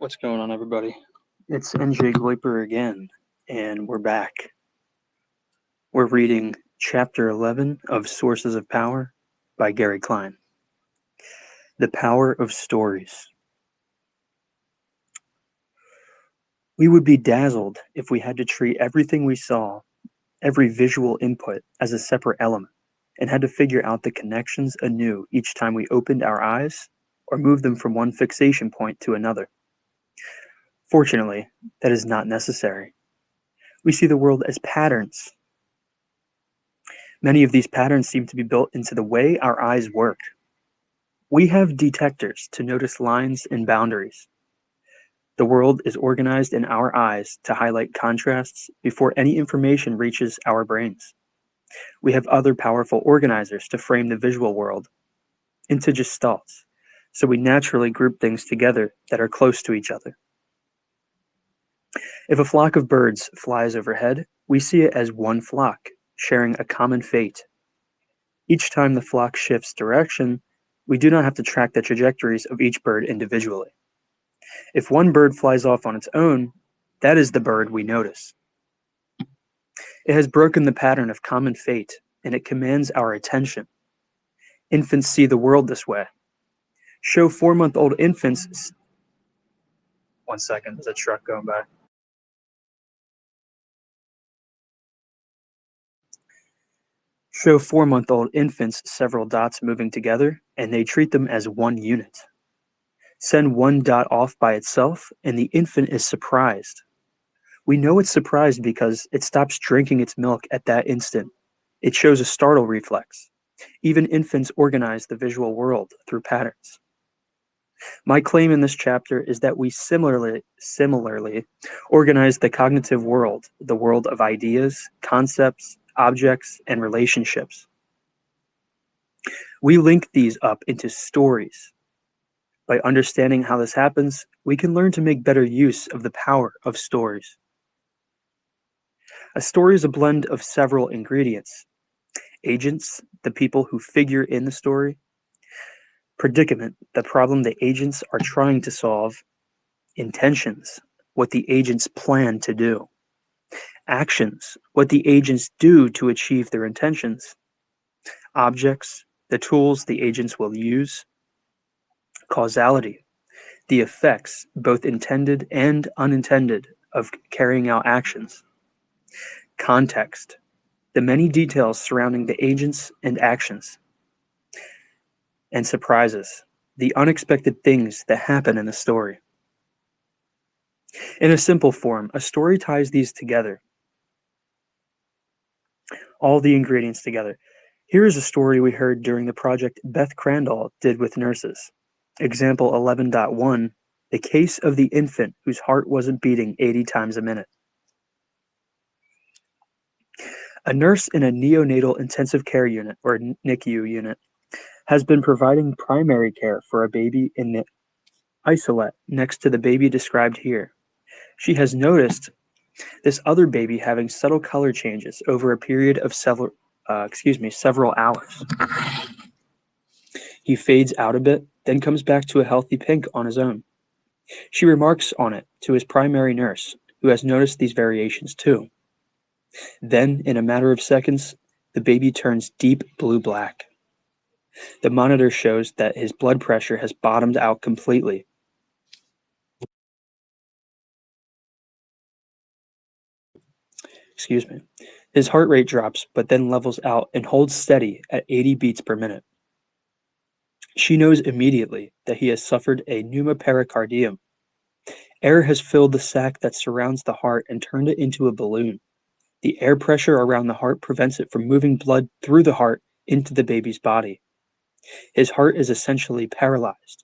What's going on, everybody? It's NJ Gloiper again, and we're back. We're reading Chapter 11 of Sources of Power by Gary Klein. The Power of Stories. We would be dazzled if we had to treat everything we saw, every visual input, as a separate element, and had to figure out the connections anew each time we opened our eyes or moved them from one fixation point to another. Fortunately, that is not necessary. We see the world as patterns. Many of these patterns seem to be built into the way our eyes work. We have detectors to notice lines and boundaries. The world is organized in our eyes to highlight contrasts before any information reaches our brains. We have other powerful organizers to frame the visual world into gestalts, so we naturally group things together that are close to each other. If a flock of birds flies overhead, we see it as one flock, sharing a common fate. Each time the flock shifts direction, we do not have to track the trajectories of each bird individually. If one bird flies off on its own, that is the bird we notice. It has broken the pattern of common fate, and it commands our attention. Infants see the world this way. Show 4-month-old infants... One second, there's a truck going by. Show 4-month-old infants several dots moving together, and they treat them as one unit. Send one dot off by itself, and the infant is surprised. We know it's surprised because it stops drinking its milk at that instant. It shows a startle reflex. Even infants organize the visual world through patterns. My claim in this chapter is that we similarly organize the cognitive world, the world of ideas, concepts, objects, and relationships. We link these up into stories. By understanding how this happens, we can learn to make better use of the power of stories. A story is a blend of several ingredients: agents, the people who figure in the story; predicament, the problem the agents are trying to solve; intentions, what the agents plan to do; actions, what the agents do to achieve their intentions; objects, the tools the agents will use; causality, the effects, both intended and unintended, of carrying out actions; context, the many details surrounding the agents and actions; and surprises, the unexpected things that happen in the story. In a simple form, a story ties these together, all the ingredients together. Here is a story we heard during the project Beth Crandall did with nurses. Example 11.1, the case of the infant whose heart wasn't beating 80 times a minute. A nurse in a neonatal intensive care unit, or NICU unit, has been providing primary care for a baby in the isolette next to the baby described here. She has noticed this other baby having subtle color changes over a period of several hours. He fades out a bit, then comes back to a healthy pink on his own. She remarks on it to his primary nurse, who has noticed these variations too. Then, in a matter of seconds, the baby turns deep blue-black. The monitor shows that his blood pressure has bottomed out completely. His heart rate drops, but then levels out and holds steady at 80 beats per minute. She knows immediately that he has suffered a pneumopericardium. Air has filled the sac that surrounds the heart and turned it into a balloon. The air pressure around the heart prevents it from moving blood through the heart into the baby's body. His heart is essentially paralyzed.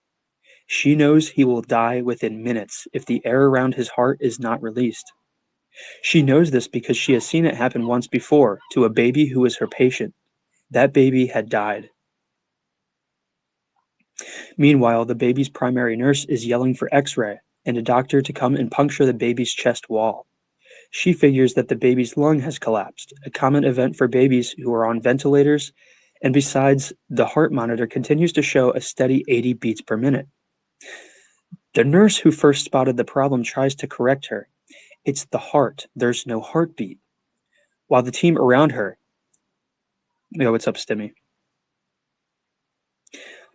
She knows he will die within minutes if the air around his heart is not released. She knows this because she has seen it happen once before to a baby who was her patient. That baby had died. Meanwhile, the baby's primary nurse is yelling for X-ray and a doctor to come and puncture the baby's chest wall. She figures that the baby's lung has collapsed, a common event for babies who are on ventilators, and besides, the heart monitor continues to show a steady 80 beats per minute. The nurse who first spotted the problem tries to correct her. It's the heart. There's no heartbeat. While the team around her, yo, what's up, Stimmy?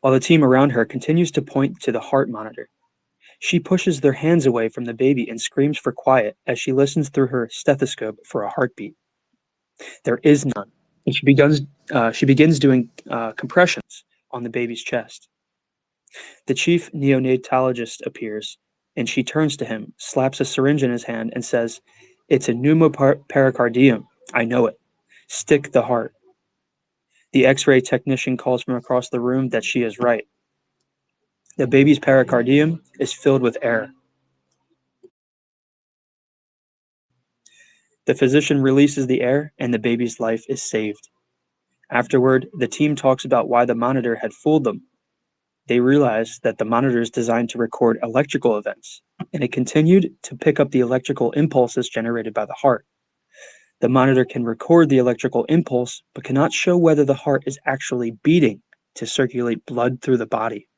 While the team around her continues to point to the heart monitor. She pushes their hands away from the baby and screams for quiet as she listens through her stethoscope for a heartbeat. There is none, and she begins doing compressions on the baby's chest. The chief neonatologist appears, and she turns to him, slaps a syringe in his hand, and says, "It's a pneumopericardium. I know it. Stick the heart." The X-ray technician calls from across the room that she is right. The baby's pericardium is filled with air. The physician releases the air, and the baby's life is saved. Afterward, the team talks about why the monitor had fooled them. They realized that the monitor is designed to record electrical events, and it continued to pick up the electrical impulses generated by the heart. The monitor can record the electrical impulse, but cannot show whether the heart is actually beating to circulate blood through the body.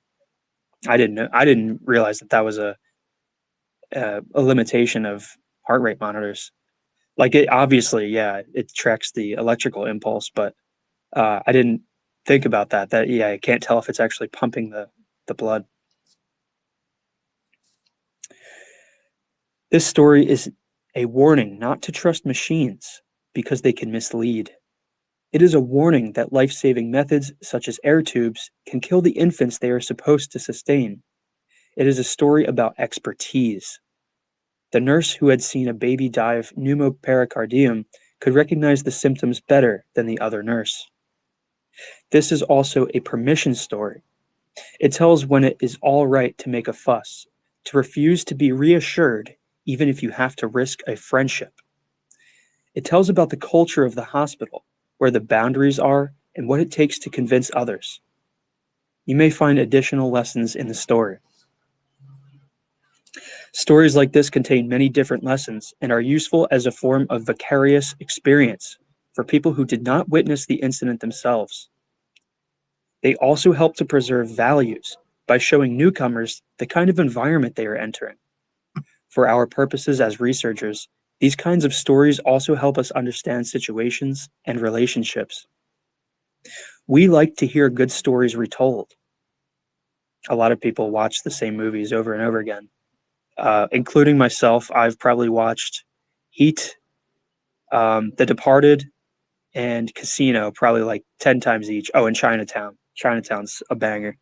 I didn't realize that was a limitation of heart rate monitors. Like, it obviously, yeah, it tracks the electrical impulse, but I didn't think about that. Yeah, I can't tell if it's actually pumping the blood. This story is a warning not to trust machines because they can mislead. It is a warning that life-saving methods such as air tubes can kill the infants they are supposed to sustain. It is a story about expertise. The nurse who had seen a baby die of pneumopericardium could recognize the symptoms better than the other nurse. This is also a permission story. It tells when it is all right to make a fuss, to refuse to be reassured even if you have to risk a friendship. It tells about the culture of the hospital, where the boundaries are, and what it takes to convince others. You may find additional lessons in the story. Stories like this contain many different lessons and are useful as a form of vicarious experience for people who did not witness the incident themselves. They also help to preserve values by showing newcomers the kind of environment they are entering. For our purposes as researchers, these kinds of stories also help us understand situations and relationships. We like to hear good stories retold. A lot of people watch the same movies over and over again. Including myself, I've probably watched Heat, The Departed, and Casino probably like 10 times each. Oh, and Chinatown. Chinatown's a banger.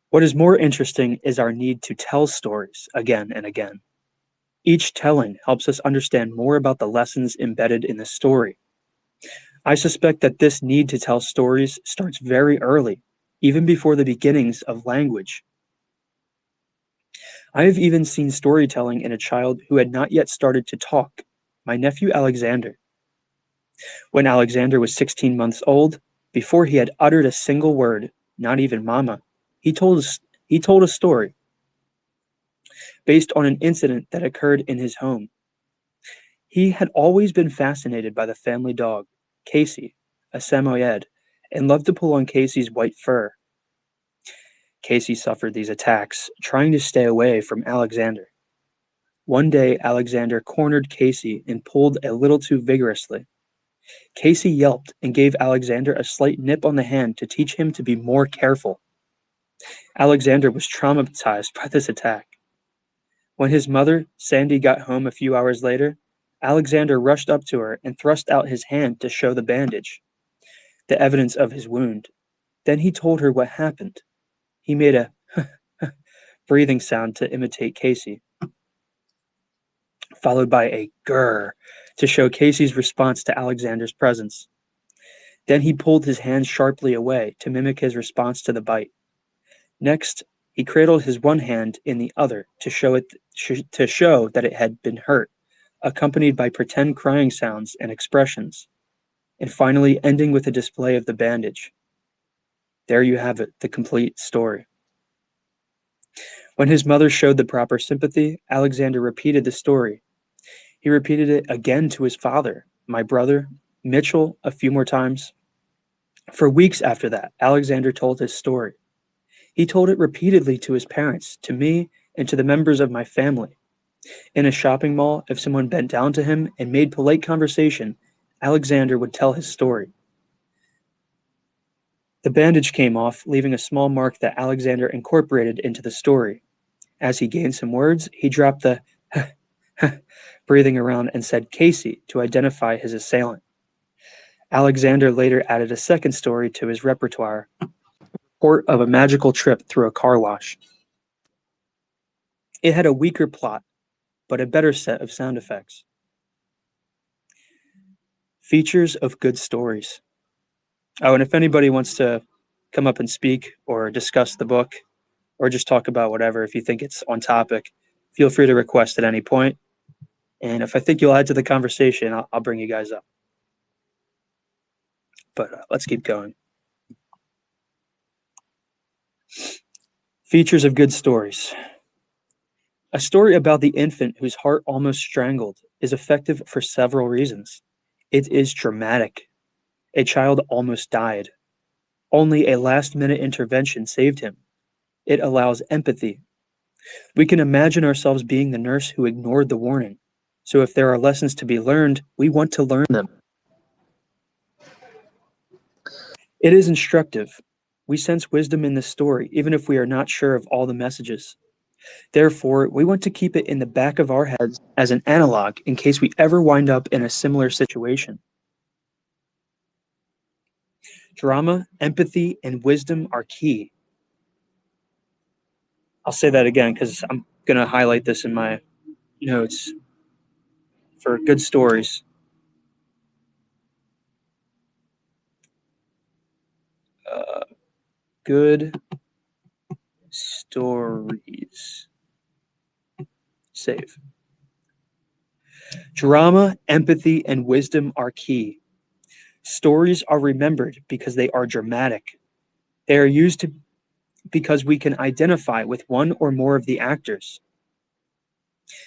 What is more interesting is our need to tell stories again and again. Each telling helps us understand more about the lessons embedded in the story. I suspect that this need to tell stories starts very early, even before the beginnings of language. I have even seen storytelling in a child who had not yet started to talk, my nephew Alexander. When Alexander was 16 months old, before he had uttered a single word, not even mama, he told a story based on an incident that occurred in his home. He had always been fascinated by the family dog, Casey, a Samoyed, and loved to pull on Casey's white fur. Casey suffered these attacks, trying to stay away from Alexander. One day, Alexander cornered Casey and pulled a little too vigorously. Casey yelped and gave Alexander a slight nip on the hand to teach him to be more careful. Alexander was traumatized by this attack. When his mother, Sandy, got home a few hours later, Alexander rushed up to her and thrust out his hand to show the bandage, the evidence of his wound. Then he told her what happened. He made a breathing sound to imitate Casey, followed by a grrr to show Casey's response to Alexander's presence. Then he pulled his hand sharply away to mimic his response to the bite. Next, he cradled his one hand in the other to show that it had been hurt, accompanied by pretend crying sounds and expressions, and finally ending with a display of the bandage. There you have it, the complete story. When his mother showed the proper sympathy, Alexander repeated the story. He repeated it again to his father, my brother, Mitchell, a few more times. For weeks after that, Alexander told his story. He told it repeatedly to his parents, to me, and to the members of my family. In a shopping mall, if someone bent down to him and made polite conversation, Alexander would tell his story. The bandage came off, leaving a small mark that Alexander incorporated into the story. As he gained some words, he dropped the breathing around and said Casey to identify his assailant. Alexander later added a second story to his repertoire, report of a magical trip through a car wash. It had a weaker plot, but a better set of sound effects. Features of good stories. Oh, and if anybody wants to come up and speak or discuss the book or just talk about whatever, if you think it's on topic, feel free to request at any point. And if I think you'll add to the conversation, I'll bring you guys up. But let's keep going. Features of good stories. A story about the infant whose heart almost strangled is effective for several reasons. It is dramatic. A child almost died. Only a last-minute intervention saved him. It allows empathy. We can imagine ourselves being the nurse who ignored the warning. So if there are lessons to be learned, we want to learn them. It is instructive. We sense wisdom in this story, even if we are not sure of all the messages. Therefore, we want to keep it in the back of our heads as an analog in case we ever wind up in a similar situation. Drama, empathy, and wisdom are key. I'll say that again because I'm going to highlight this in my notes. For good stories, good stories. Save. Drama, empathy, and wisdom are key. Stories are remembered because they are dramatic. They are used because we can identify with one or more of the actors.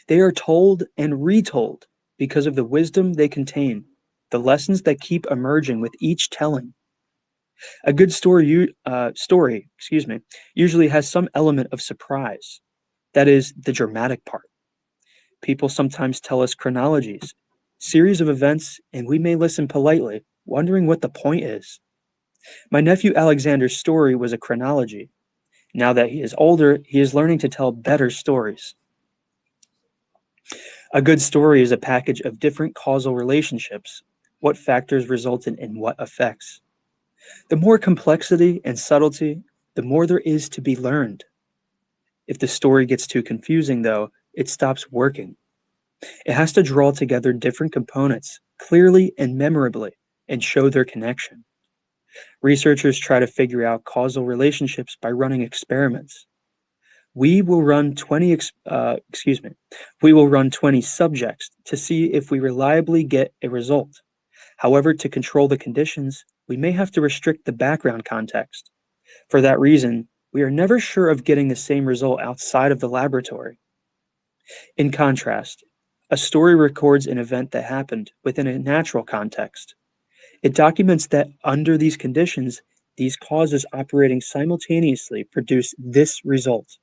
They are told and retold because of the wisdom they contain, the lessons that keep emerging with each telling. A good story usually has some element of surprise. That is the dramatic part. People sometimes tell us chronologies, series of events, and we may listen politely, wondering what the point is. My nephew Alexander's story was a chronology. Now that he is older, he is learning to tell better stories. A good story is a package of different causal relationships, what factors resulted in what effects. The more complexity and subtlety, the more there is to be learned. If the story gets too confusing, though, it stops working. It has to draw together different components clearly and memorably and show their connection. Researchers try to figure out causal relationships by running experiments. We will run 20 subjects to see if we reliably get a result. However, to control the conditions, we may have to restrict the background context. For that reason, we are never sure of getting the same result outside of the laboratory. In contrast, a story records an event that happened within a natural context. It documents that under these conditions, these causes operating simultaneously produce this result.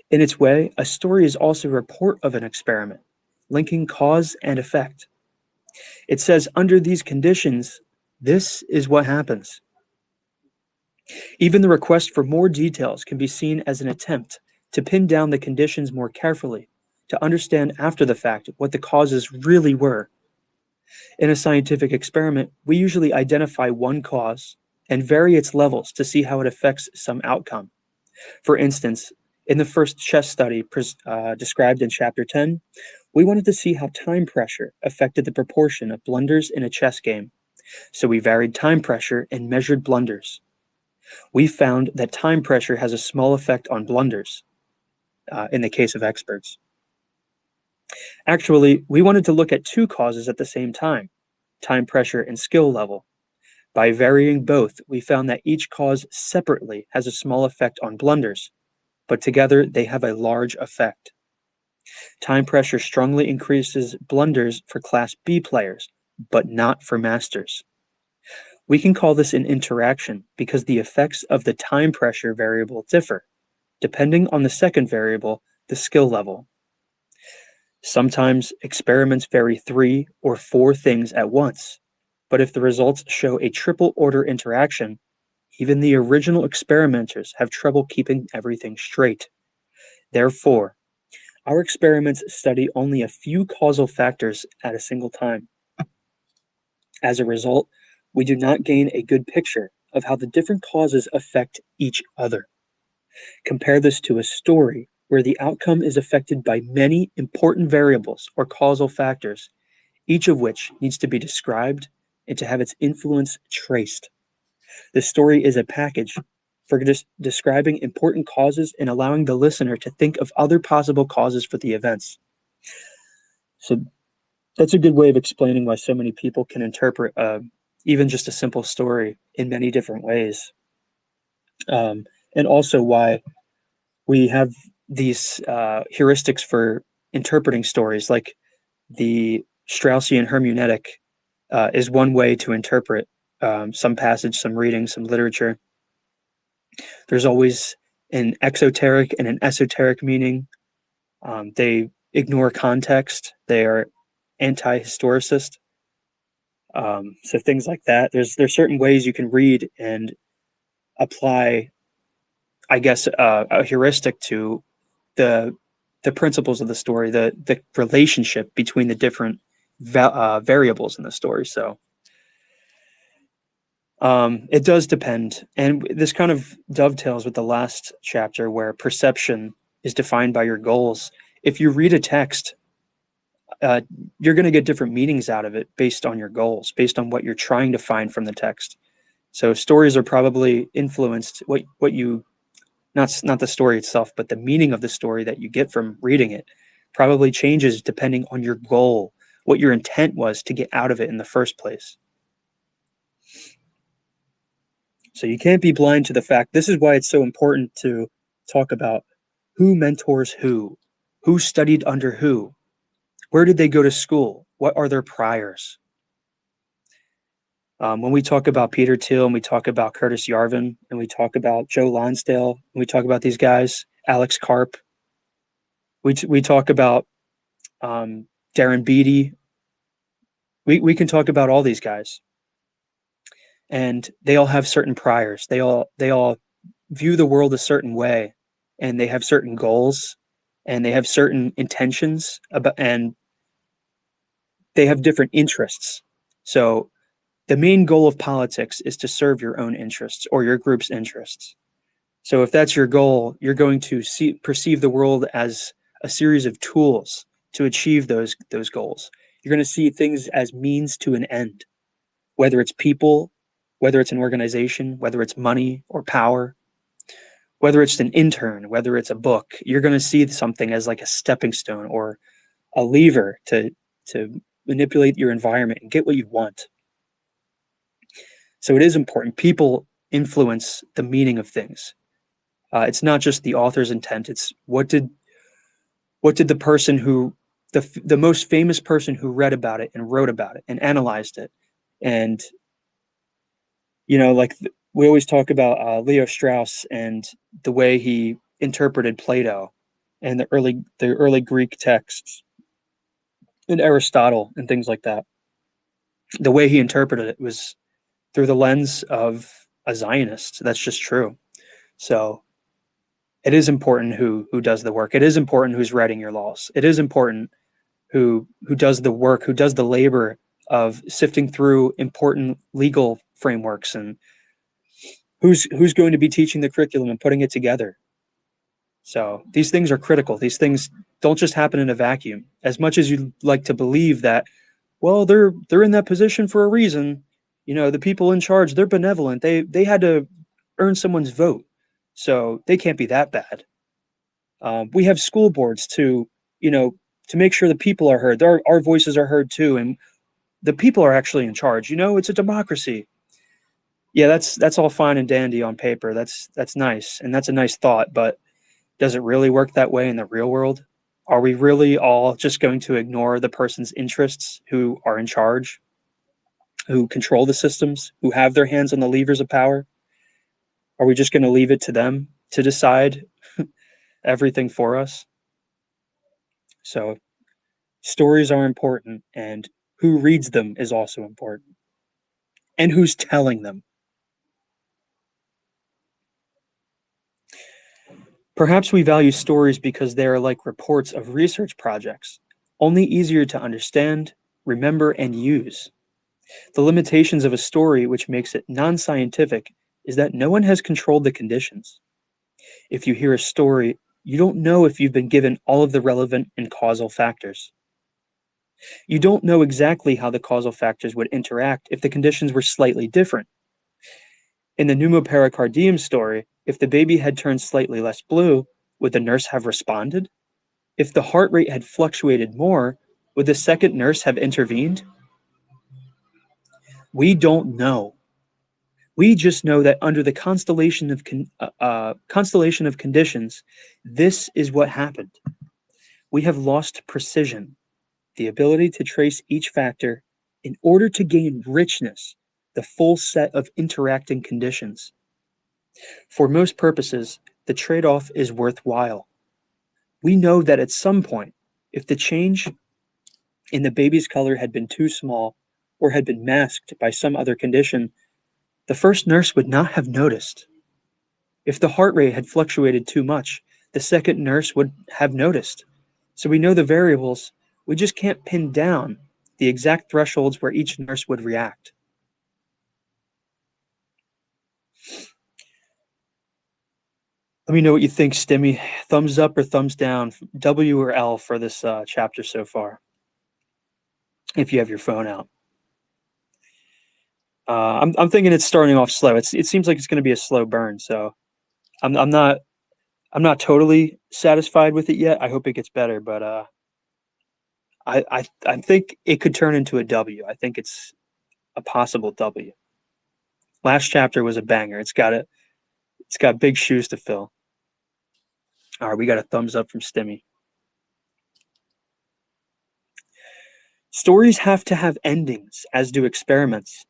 In its way, a story is also a report of an experiment, linking cause and effect. It says, under these conditions, this is what happens. Even the request for more details can be seen as an attempt to pin down the conditions more carefully, to understand after the fact what the causes really were. In a scientific experiment, we usually identify one cause and vary its levels to see how it affects some outcome. For instance, in the first chess study described in Chapter 10, we wanted to see how time pressure affected the proportion of blunders in a chess game. So we varied time pressure and measured blunders. We found that time pressure has a small effect on blunders, in the case of experts. Actually, we wanted to look at two causes at the same time, time pressure and skill level. By varying both, we found that each cause separately has a small effect on blunders, but together they have a large effect. Time pressure strongly increases blunders for Class B players, but not for masters. We can call this an interaction because the effects of the time pressure variable differ, depending on the second variable, the skill level. Sometimes experiments vary 3 or 4 things at once, but if the results show a triple order interaction, even the original experimenters have trouble keeping everything straight. Therefore, our experiments study only a few causal factors at a single time. As a result, we do not gain a good picture of how the different causes affect each other. Compare this to a story where the outcome is affected by many important variables or causal factors, each of which needs to be described and to have its influence traced. The story is a package for describing important causes and allowing the listener to think of other possible causes for the events. So that's a good way of explaining why so many people can interpret even just a simple story in many different ways. And also why we have these heuristics for interpreting stories, like the Straussian hermeneutic is one way to interpret some passage, some reading, some literature. There's always an exoteric and an esoteric meaning. They ignore context. They are anti-historicist. So things like that. There's certain ways you can read and apply, I guess, a heuristic to the principles of the story, the relationship between the different variables in the story. So it does depend, and this kind of dovetails with the last chapter where perception is defined by your goals. If you read a text, you're going to get different meanings out of it based on your goals, based on what you're trying to find from the text. So stories are probably influenced what you not the story itself, but the meaning of the story that you get from reading it probably changes depending on your goal, what your intent was to get out of it in the first place. So you can't be blind to the fact. This is why it's so important to talk about who mentors who studied under who, where did they go to school, what are their priors. When we talk about Peter Thiel and we talk about Curtis Yarvin and we talk about Joe Lonsdale, and we talk about these guys, Alex Karp, we talk about Darren Beatty, we can talk about all these guys, and they all have certain priors. They all view the world a certain way, and they have certain goals, and they have certain intentions and they have different interests. So the main goal of politics is to serve your own interests or your group's interests. So if that's your goal, you're going to perceive the world as a series of tools to achieve those goals. You're going to see things as means to an end, whether it's people, whether it's an organization, whether it's money or power, whether it's an intern, whether it's a book. You're going to see something as like a stepping stone or a lever to manipulate your environment and get what you want. So it is important. People influence the meaning of things. It's not just the author's intent. It's what did the person who the most famous person who read about it and wrote about it and analyzed it, and like we always talk about Leo Strauss and the way he interpreted Plato and the early Greek texts and Aristotle and things like that. The way he interpreted it was through the lens of a Zionist. That's just true. So it is important who does the work. It is important who's writing your laws. It is important who does the work, who does the labor of sifting through important legal frameworks, and who's going to be teaching the curriculum and putting it together. So these things are critical. These things don't just happen in a vacuum. As much as you'd like to believe that, well, they're in that position for a reason. The people in charge, they're benevolent. They had to earn someone's vote, so they can't be that bad. We have school boards to make sure the people are heard. Our voices are heard too, and the people are actually in charge. It's a democracy. Yeah, that's all fine and dandy on paper. That's nice, and that's a nice thought, but does it really work that way in the real world? Are we really all just going to ignore the person's interests who are in charge? who control the systems, who have their hands on the levers of power? Are we just going to leave it to them to decide everything for us? So stories are important, and who reads them is also important, and who's telling them. Perhaps we value stories because they are like reports of research projects, only easier to understand, remember, and use. The limitations of a story, which makes it non-scientific, is that no one has controlled the conditions. If you hear a story, you don't know if you've been given all of the relevant and causal factors. You don't know exactly how the causal factors would interact if the conditions were slightly different. In the pneumopericardium story, if the baby had turned slightly less blue, would the nurse have responded? If the heart rate had fluctuated more, would the second nurse have intervened? We don't know. We just know that under the constellation of conditions, this is what happened. We have lost precision, the ability to trace each factor in order to gain richness, the full set of interacting conditions. For most purposes, the trade-off is worthwhile. We know that at some point, if the change in the baby's color had been too small or had been masked by some other condition, the first nurse would not have noticed. If the heart rate had fluctuated too much, the second nurse would have noticed. So we know the variables, we just can't pin down the exact thresholds where each nurse would react. Let me know what you think, Stimmy. Thumbs up or thumbs down, W or L for this chapter so far, if you have your phone out. I'm thinking it's starting off slow. It seems like it's going to be a slow burn, so I'm not totally satisfied with it yet. I hope it gets better, but I think it could turn into a W. I think it's a possible W. Last chapter was a banger. It's got big shoes to fill. All right, we got a thumbs up from Stimmy. Stories have to have endings, as do experiments.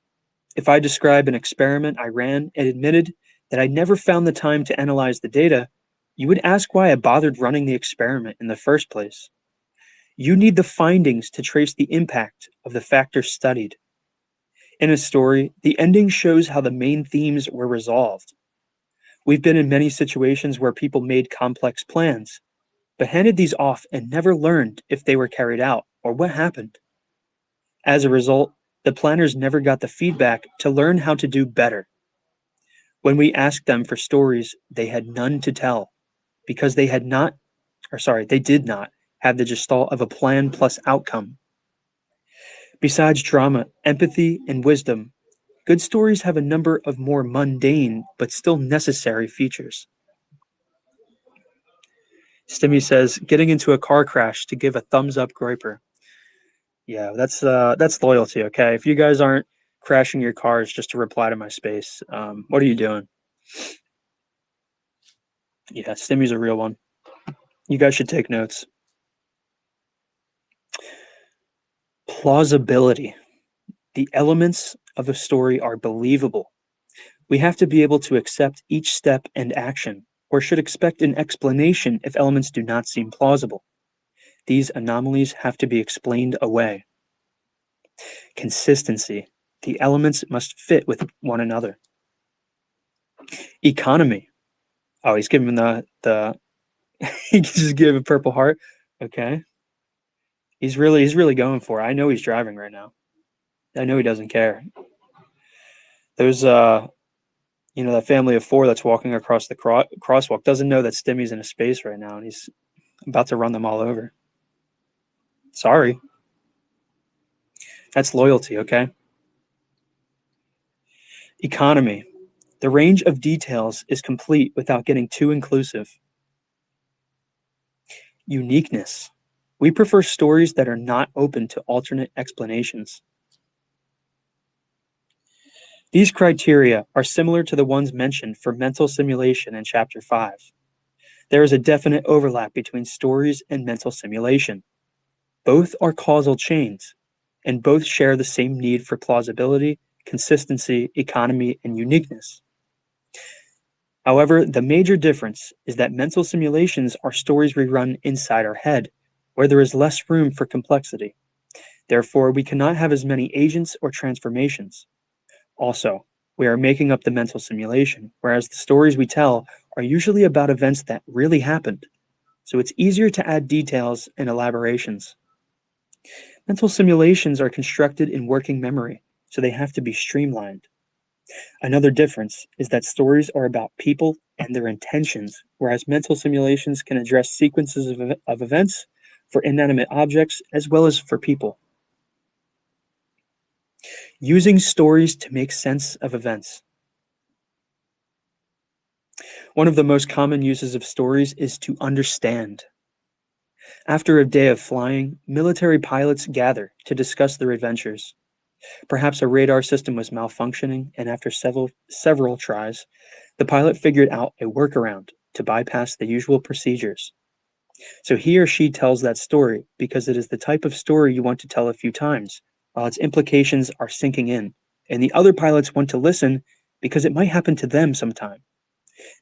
If I describe an experiment I ran and admitted that I never found the time to analyze the data, you would ask why I bothered running the experiment in the first place. You need the findings to trace the impact of the factors studied. In a story, the ending shows how the main themes were resolved. We've been in many situations where people made complex plans, but handed these off and never learned if they were carried out or what happened. As a result, the planners never got the feedback to learn how to do better. When we asked them for stories, they had none to tell because they did not have the gestalt of a plan plus outcome. Besides drama, empathy, and wisdom, good stories have a number of more mundane but still necessary features. Stimmy says, getting into a car crash to give a thumbs up groiper. Yeah, that's loyalty, okay? If you guys aren't crashing your cars just to reply to my space, what are you doing? Yeah, Stimmy's a real one. You guys should take notes. Plausibility. The elements of a story are believable. We have to be able to accept each step and action, or should expect an explanation if elements do not seem plausible. These anomalies have to be explained away. Consistency. The elements must fit with one another. Economy. Oh, he's giving the he just gave a purple heart. Okay. He's really going for it. I know he's driving right now. I know he doesn't care. There's that family of four that's walking across the crosswalk doesn't know that Stimmy's in a space right now, and he's about to run them all over. Sorry. That's loyalty, okay? Economy. The range of details is complete without getting too inclusive. Uniqueness. We prefer stories that are not open to alternate explanations. These criteria are similar to the ones mentioned for mental simulation in Chapter 5. There is a definite overlap between stories and mental simulation. Both are causal chains, and both share the same need for plausibility, consistency, economy, and uniqueness. However, the major difference is that mental simulations are stories we run inside our head, where there is less room for complexity. Therefore, we cannot have as many agents or transformations. Also, we are making up the mental simulation, whereas the stories we tell are usually about events that really happened, so it's easier to add details and elaborations. Mental simulations are constructed in working memory, so they have to be streamlined. Another difference is that stories are about people and their intentions, whereas mental simulations can address sequences of events for inanimate objects as well as for people. Using stories to make sense of events. One of the most common uses of stories is to understand. After a day of flying, military pilots gather to discuss their adventures. Perhaps a radar system was malfunctioning, and after several tries, the pilot figured out a workaround to bypass the usual procedures. So he or she tells that story because it is the type of story you want to tell a few times, while its implications are sinking in, and the other pilots want to listen because it might happen to them sometime.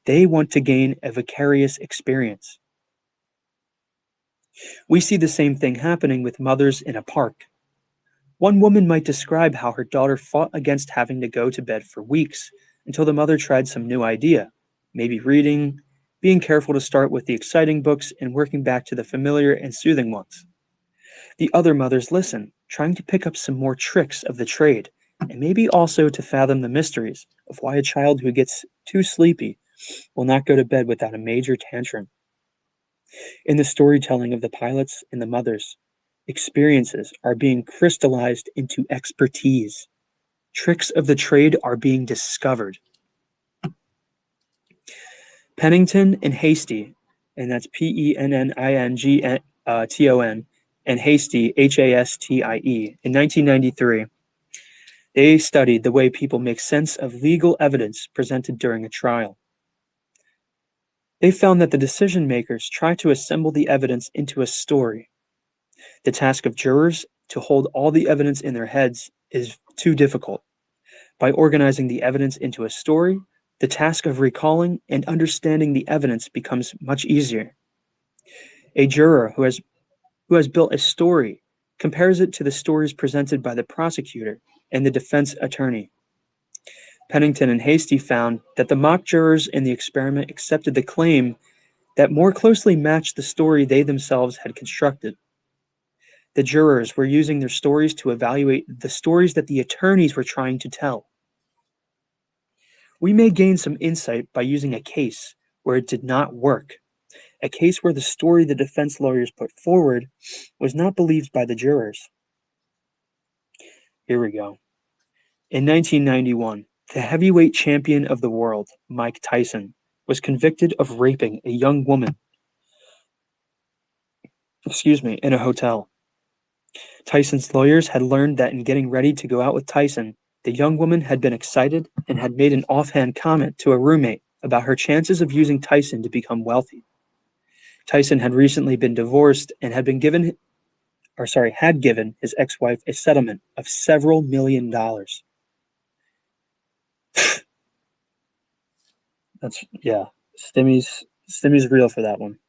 They want to gain a vicarious experience. We see the same thing happening with mothers in a park. One woman might describe how her daughter fought against having to go to bed for weeks until the mother tried some new idea, maybe reading, being careful to start with the exciting books and working back to the familiar and soothing ones. The other mothers listen, trying to pick up some more tricks of the trade, and maybe also to fathom the mysteries of why a child who gets too sleepy will not go to bed without a major tantrum. In the storytelling of the pilots and the mothers, experiences are being crystallized into expertise. Tricks of the trade are being discovered. Pennington and Hastie, and that's Penning and Hastie, Hastie, in 1993, they studied the way people make sense of legal evidence presented during a trial. They found that the decision makers try to assemble the evidence into a story. The task of jurors to hold all the evidence in their heads is too difficult. By organizing the evidence into a story, the task of recalling and understanding the evidence becomes much easier. A juror who has built a story compares it to the stories presented by the prosecutor and the defense attorney. Pennington and Hastie found that the mock jurors in the experiment accepted the claim that more closely matched the story they themselves had constructed. The jurors were using their stories to evaluate the stories that the attorneys were trying to tell. We may gain some insight by using a case where it did not work, a case where the story the defense lawyers put forward was not believed by the jurors. Here we go. In 1991, the heavyweight champion of the world, Mike Tyson, was convicted of raping a young woman, in a hotel. Tyson's lawyers had learned that in getting ready to go out with Tyson, the young woman had been excited and had made an offhand comment to a roommate about her chances of using Tyson to become wealthy. Tyson had recently been divorced and had given his ex-wife a settlement of several $1,000,000. Stimmy's real for that one.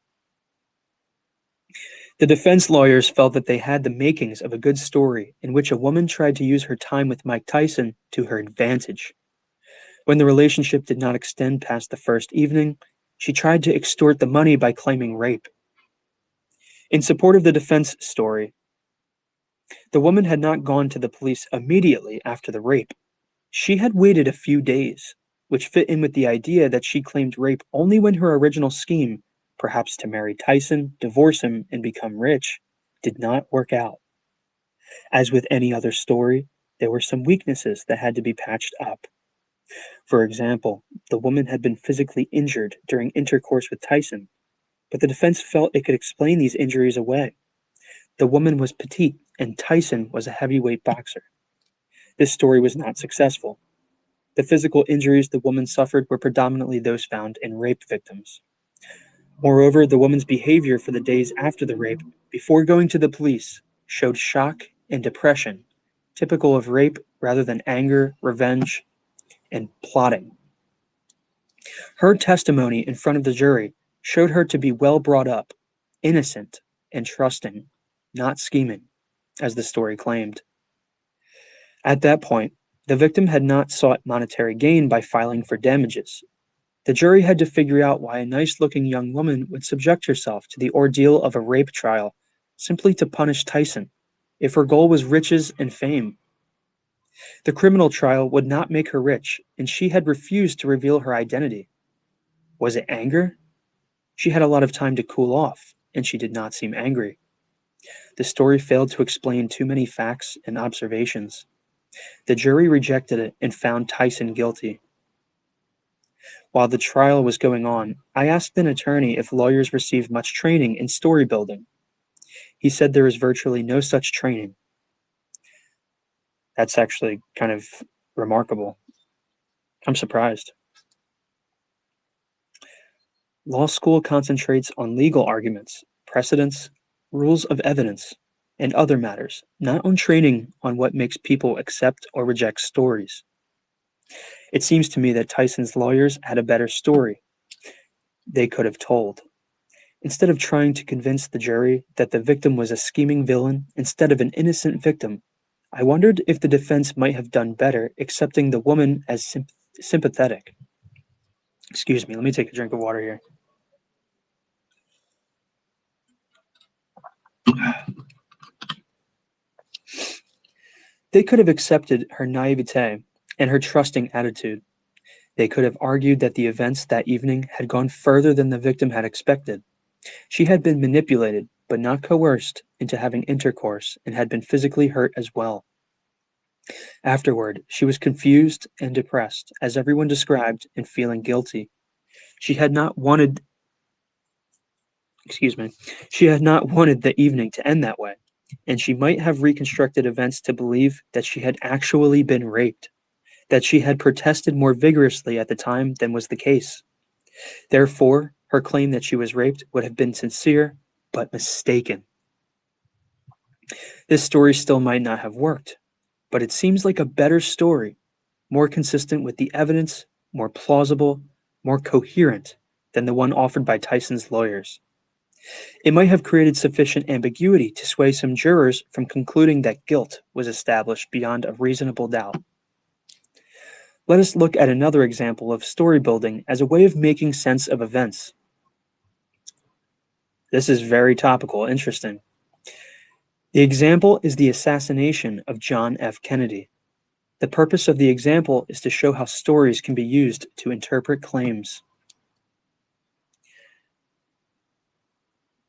The defense lawyers felt that they had the makings of a good story in which a woman tried to use her time with Mike Tyson to her advantage. When the relationship did not extend past the first evening, she tried to extort the money by claiming rape. In support of the defense story, the woman had not gone to the police immediately after the rape. She had waited a few days, which fit in with the idea that she claimed rape only when her original scheme, perhaps to marry Tyson, divorce him, and become rich, did not work out. As with any other story, there were some weaknesses that had to be patched up. For example, the woman had been physically injured during intercourse with Tyson, but the defense felt it could explain these injuries away. The woman was petite, and Tyson was a heavyweight boxer. This story was not successful. The physical injuries the woman suffered were predominantly those found in rape victims. Moreover, the woman's behavior for the days after the rape, before going to the police, showed shock and depression typical of rape rather than anger, revenge, and plotting. Her testimony in front of the jury showed her to be well brought up, innocent, and trusting, not scheming, as the story claimed. At that point, the victim had not sought monetary gain by filing for damages. The jury had to figure out why a nice looking young woman would subject herself to the ordeal of a rape trial simply to punish Tyson, if her goal was riches and fame. The criminal trial would not make her rich, and she had refused to reveal her identity. Was it anger? She had a lot of time to cool off, and she did not seem angry. The story failed to explain too many facts and observations. The jury rejected it and found Tyson guilty. While the trial was going on, I asked an attorney if lawyers received much training in story building. He said there is virtually no such training. That's actually kind of remarkable. I'm surprised. Law school concentrates on legal arguments, precedents, rules of evidence, and other matters, not on training on what makes people accept or reject stories. It seems to me that Tyson's lawyers had a better story they could have told. Instead of trying to convince the jury that the victim was a scheming villain instead of an innocent victim, I wondered if the defense might have done better accepting the woman as sympathetic. Excuse me, let me take a drink of water here. They could have accepted her naivete and her trusting attitude. They could have argued that the events that evening had gone further than the victim had expected. She had been manipulated, but not coerced, into having intercourse and had been physically hurt as well. Afterward, she was confused and depressed, as everyone described, and feeling guilty. She had not wanted the evening to end that way, and she might have reconstructed events to believe that she had actually been raped, that she had protested more vigorously at the time than was the case. Therefore, her claim that she was raped would have been sincere, but mistaken. This story still might not have worked, but it seems like a better story, more consistent with the evidence, more plausible, more coherent than the one offered by Tyson's lawyers. It might have created sufficient ambiguity to sway some jurors from concluding that guilt was established beyond a reasonable doubt. Let us look at another example of story building as a way of making sense of events. This is very topical, interesting. The example is the assassination of John F. Kennedy. The purpose of the example is to show how stories can be used to interpret claims.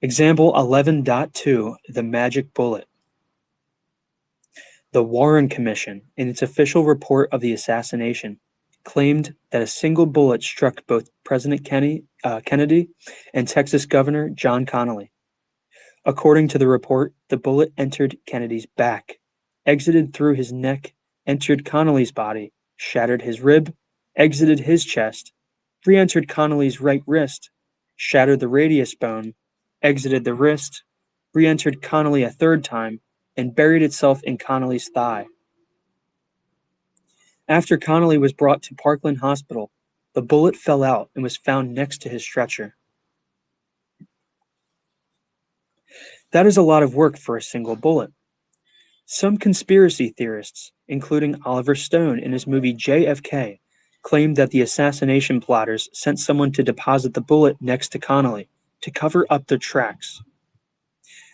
Example 11.2, The Magic Bullet. The Warren Commission, in its official report of the assassination, claimed that a single bullet struck both President Kennedy and Texas Governor John Connally. According to the report, the bullet entered Kennedy's back, exited through his neck, entered Connally's body, shattered his rib, exited his chest, re-entered Connally's right wrist, shattered the radius bone, exited the wrist, re-entered Connally a third time, and buried itself in Connally's thigh. After Connally was brought to Parkland Hospital, the bullet fell out and was found next to his stretcher. That is a lot of work for a single bullet. Some conspiracy theorists, including Oliver Stone in his movie JFK, claimed that the assassination plotters sent someone to deposit the bullet next to Connally to cover up their tracks.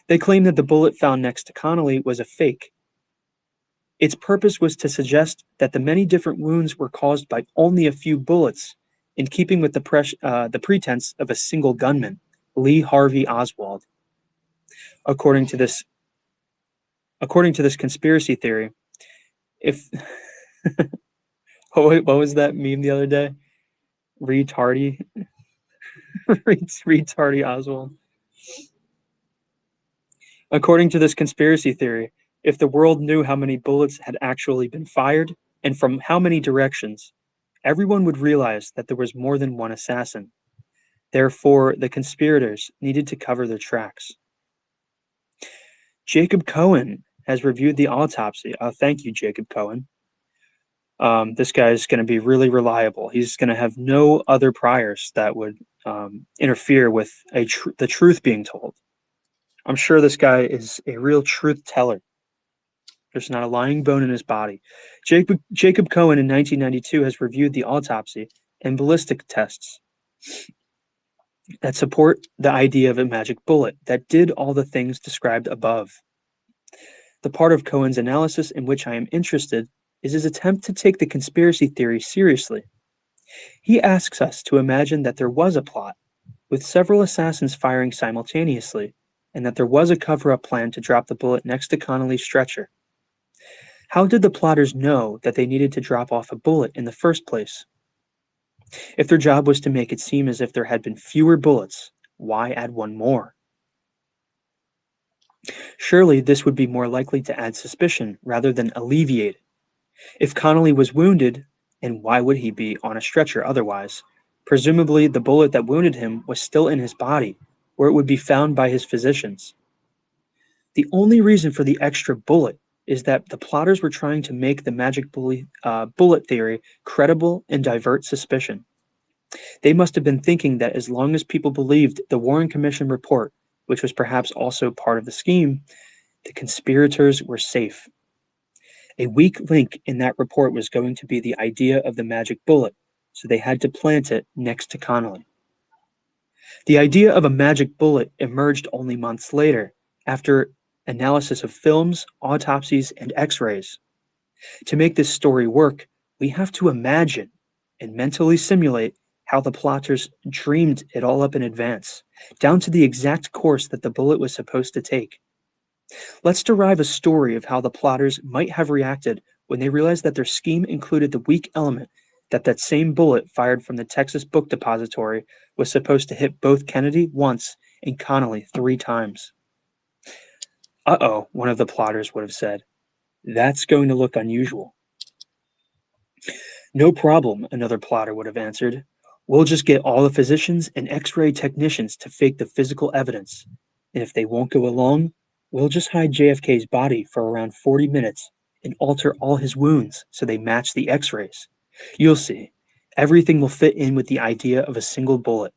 They claimed that the bullet found next to Connally was a fake. Its purpose was to suggest that the many different wounds were caused by only a few bullets, in keeping with the pretense of a single gunman, Lee Harvey Oswald. According to this conspiracy theory, if what was that meme the other day? Retardy Oswald. According to this conspiracy theory, if the world knew how many bullets had actually been fired and from how many directions, everyone would realize that there was more than one assassin. Therefore, the conspirators needed to cover their tracks. Jacob Cohen has reviewed the autopsy. Thank you, Jacob Cohen. This guy is going to be really reliable. He's going to have no other priors that would interfere with the truth being told. I'm sure this guy is a real truth teller. There's not a lying bone in his body. Jacob Cohen in 1992 has reviewed the autopsy and ballistic tests that support the idea of a magic bullet that did all the things described above. The part of Cohen's analysis in which I am interested is his attempt to take the conspiracy theory seriously. He asks us to imagine that there was a plot, with several assassins firing simultaneously, and that there was a cover-up plan to drop the bullet next to Connolly's stretcher. How did the plotters know that they needed to drop off a bullet in the first place? If their job was to make it seem as if there had been fewer bullets, why add one more? Surely this would be more likely to add suspicion rather than alleviate it. If Connolly was wounded, and why would he be on a stretcher otherwise? Presumably the bullet that wounded him was still in his body, where it would be found by his physicians. The only reason for the extra bullet is that the plotters were trying to make the magic bullet theory credible and divert suspicion. They must have been thinking that as long as people believed the Warren Commission report, which was perhaps also part of the scheme, the conspirators were safe. A weak link in that report was going to be the idea of the magic bullet, so they had to plant it next to Connolly. The idea of a magic bullet emerged only months later, after analysis of films, autopsies, and x-rays. To make this story work, we have to imagine and mentally simulate how the plotters dreamed it all up in advance, down to the exact course that the bullet was supposed to take. Let's derive a story of how the plotters might have reacted when they realized that their scheme included the weak element that same bullet fired from the Texas Book Depository was supposed to hit both Kennedy once and Connolly 3 times. Uh-oh, one of the plotters would have said. That's going to look unusual. No problem, another plotter would have answered. We'll just get all the physicians and x-ray technicians to fake the physical evidence. And if they won't go along, we'll just hide JFK's body for around 40 minutes and alter all his wounds so they match the x-rays. You'll see. Everything will fit in with the idea of a single bullet.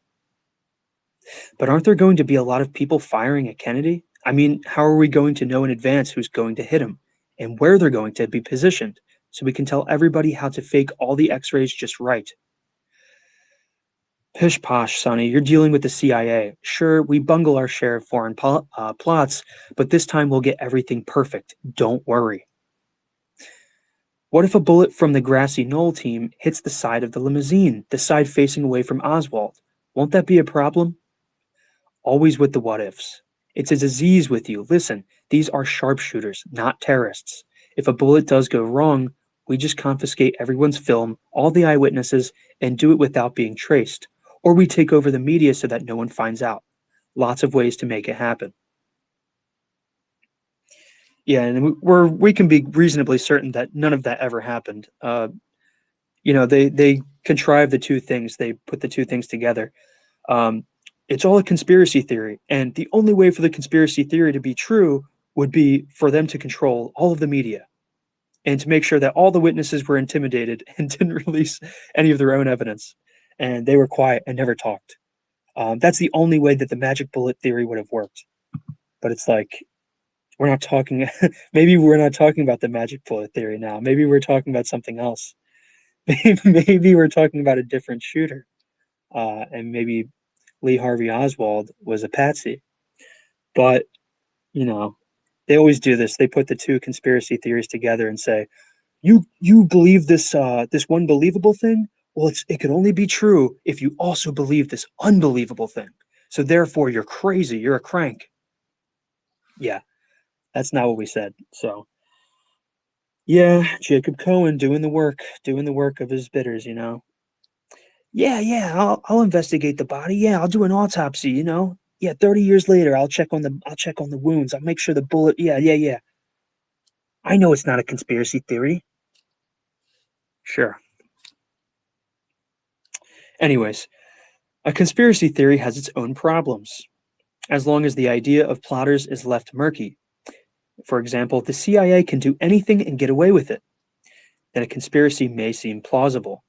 But aren't there going to be a lot of people firing at Kennedy? I mean, how are we going to know in advance who's going to hit him and where they're going to be positioned so we can tell everybody how to fake all the x-rays just right? Pish posh, Sonny, you're dealing with the CIA. Sure, we bungle our share of foreign plots, but this time we'll get everything perfect. Don't worry. What if a bullet from the grassy knoll team hits the side of the limousine, the side facing away from Oswald? Won't that be a problem? Always with the what ifs. It's a disease with you. Listen, these are sharpshooters, not terrorists. If a bullet does go wrong, we just confiscate everyone's film, all the eyewitnesses, and do it without being traced. Or we take over the media so that no one finds out. Lots of ways to make it happen. Yeah, and we can be reasonably certain that none of that ever happened. They contrive the two things. They put the two things together. It's all a conspiracy theory, and the only way for the conspiracy theory to be true would be for them to control all of the media and to make sure that all the witnesses were intimidated and didn't release any of their own evidence, and they were quiet and never talked. That's the only way that the magic bullet theory would have worked. But it's like, we're not talking, maybe we're not talking about the magic bullet theory now. Maybe we're talking about something else. Maybe we're talking about a different shooter. And maybe Lee Harvey Oswald was a patsy. But, they always do this. They put the two conspiracy theories together and say, you believe this one believable thing? Well, it could only be true if you also believe this unbelievable thing. So therefore, you're crazy. You're a crank. Yeah, that's not what we said. So, yeah, Jacob Cohen doing the work of his bitters, Yeah, I'll investigate the body. Yeah, I'll do an autopsy, Yeah, 30 years later, I'll check on the wounds. I'll make sure the bullet. Yeah. I know it's not a conspiracy theory. Sure. Anyways, a conspiracy theory has its own problems. As long as the idea of plotters is left murky, For example, the CIA can do anything and get away with it. Then a conspiracy may seem plausible.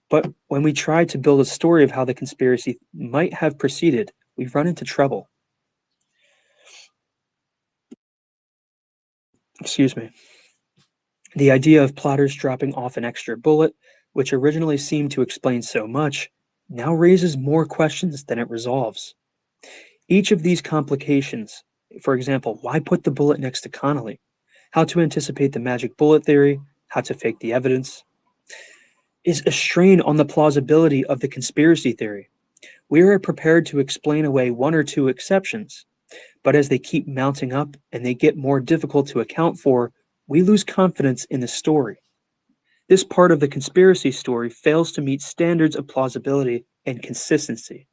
But when we try to build a story of how the conspiracy might have proceeded, we run into trouble. Excuse me. The idea of plotters dropping off an extra bullet, which originally seemed to explain so much, now raises more questions than it resolves. Each of these complications, for example, why put the bullet next to Connolly? How to anticipate the magic bullet theory? How to fake the evidence? Is a strain on the plausibility of the conspiracy theory. We are prepared to explain away one or two exceptions, but as they keep mounting up and they get more difficult to account for, we lose confidence in the story. This part of the conspiracy story fails to meet standards of plausibility and consistency.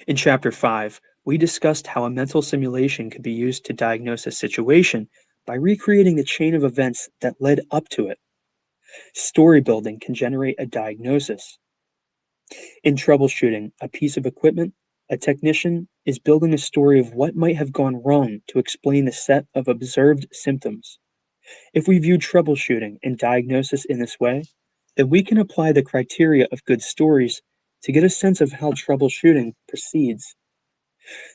In Chapter 5, we discussed how a mental simulation can be used to diagnose a situation by recreating the chain of events that led up to it. Story building can generate a diagnosis. In troubleshooting a piece of equipment, a technician is building a story of what might have gone wrong to explain the set of observed symptoms. If we view troubleshooting and diagnosis in this way, then we can apply the criteria of good stories to get a sense of how troubleshooting proceeds.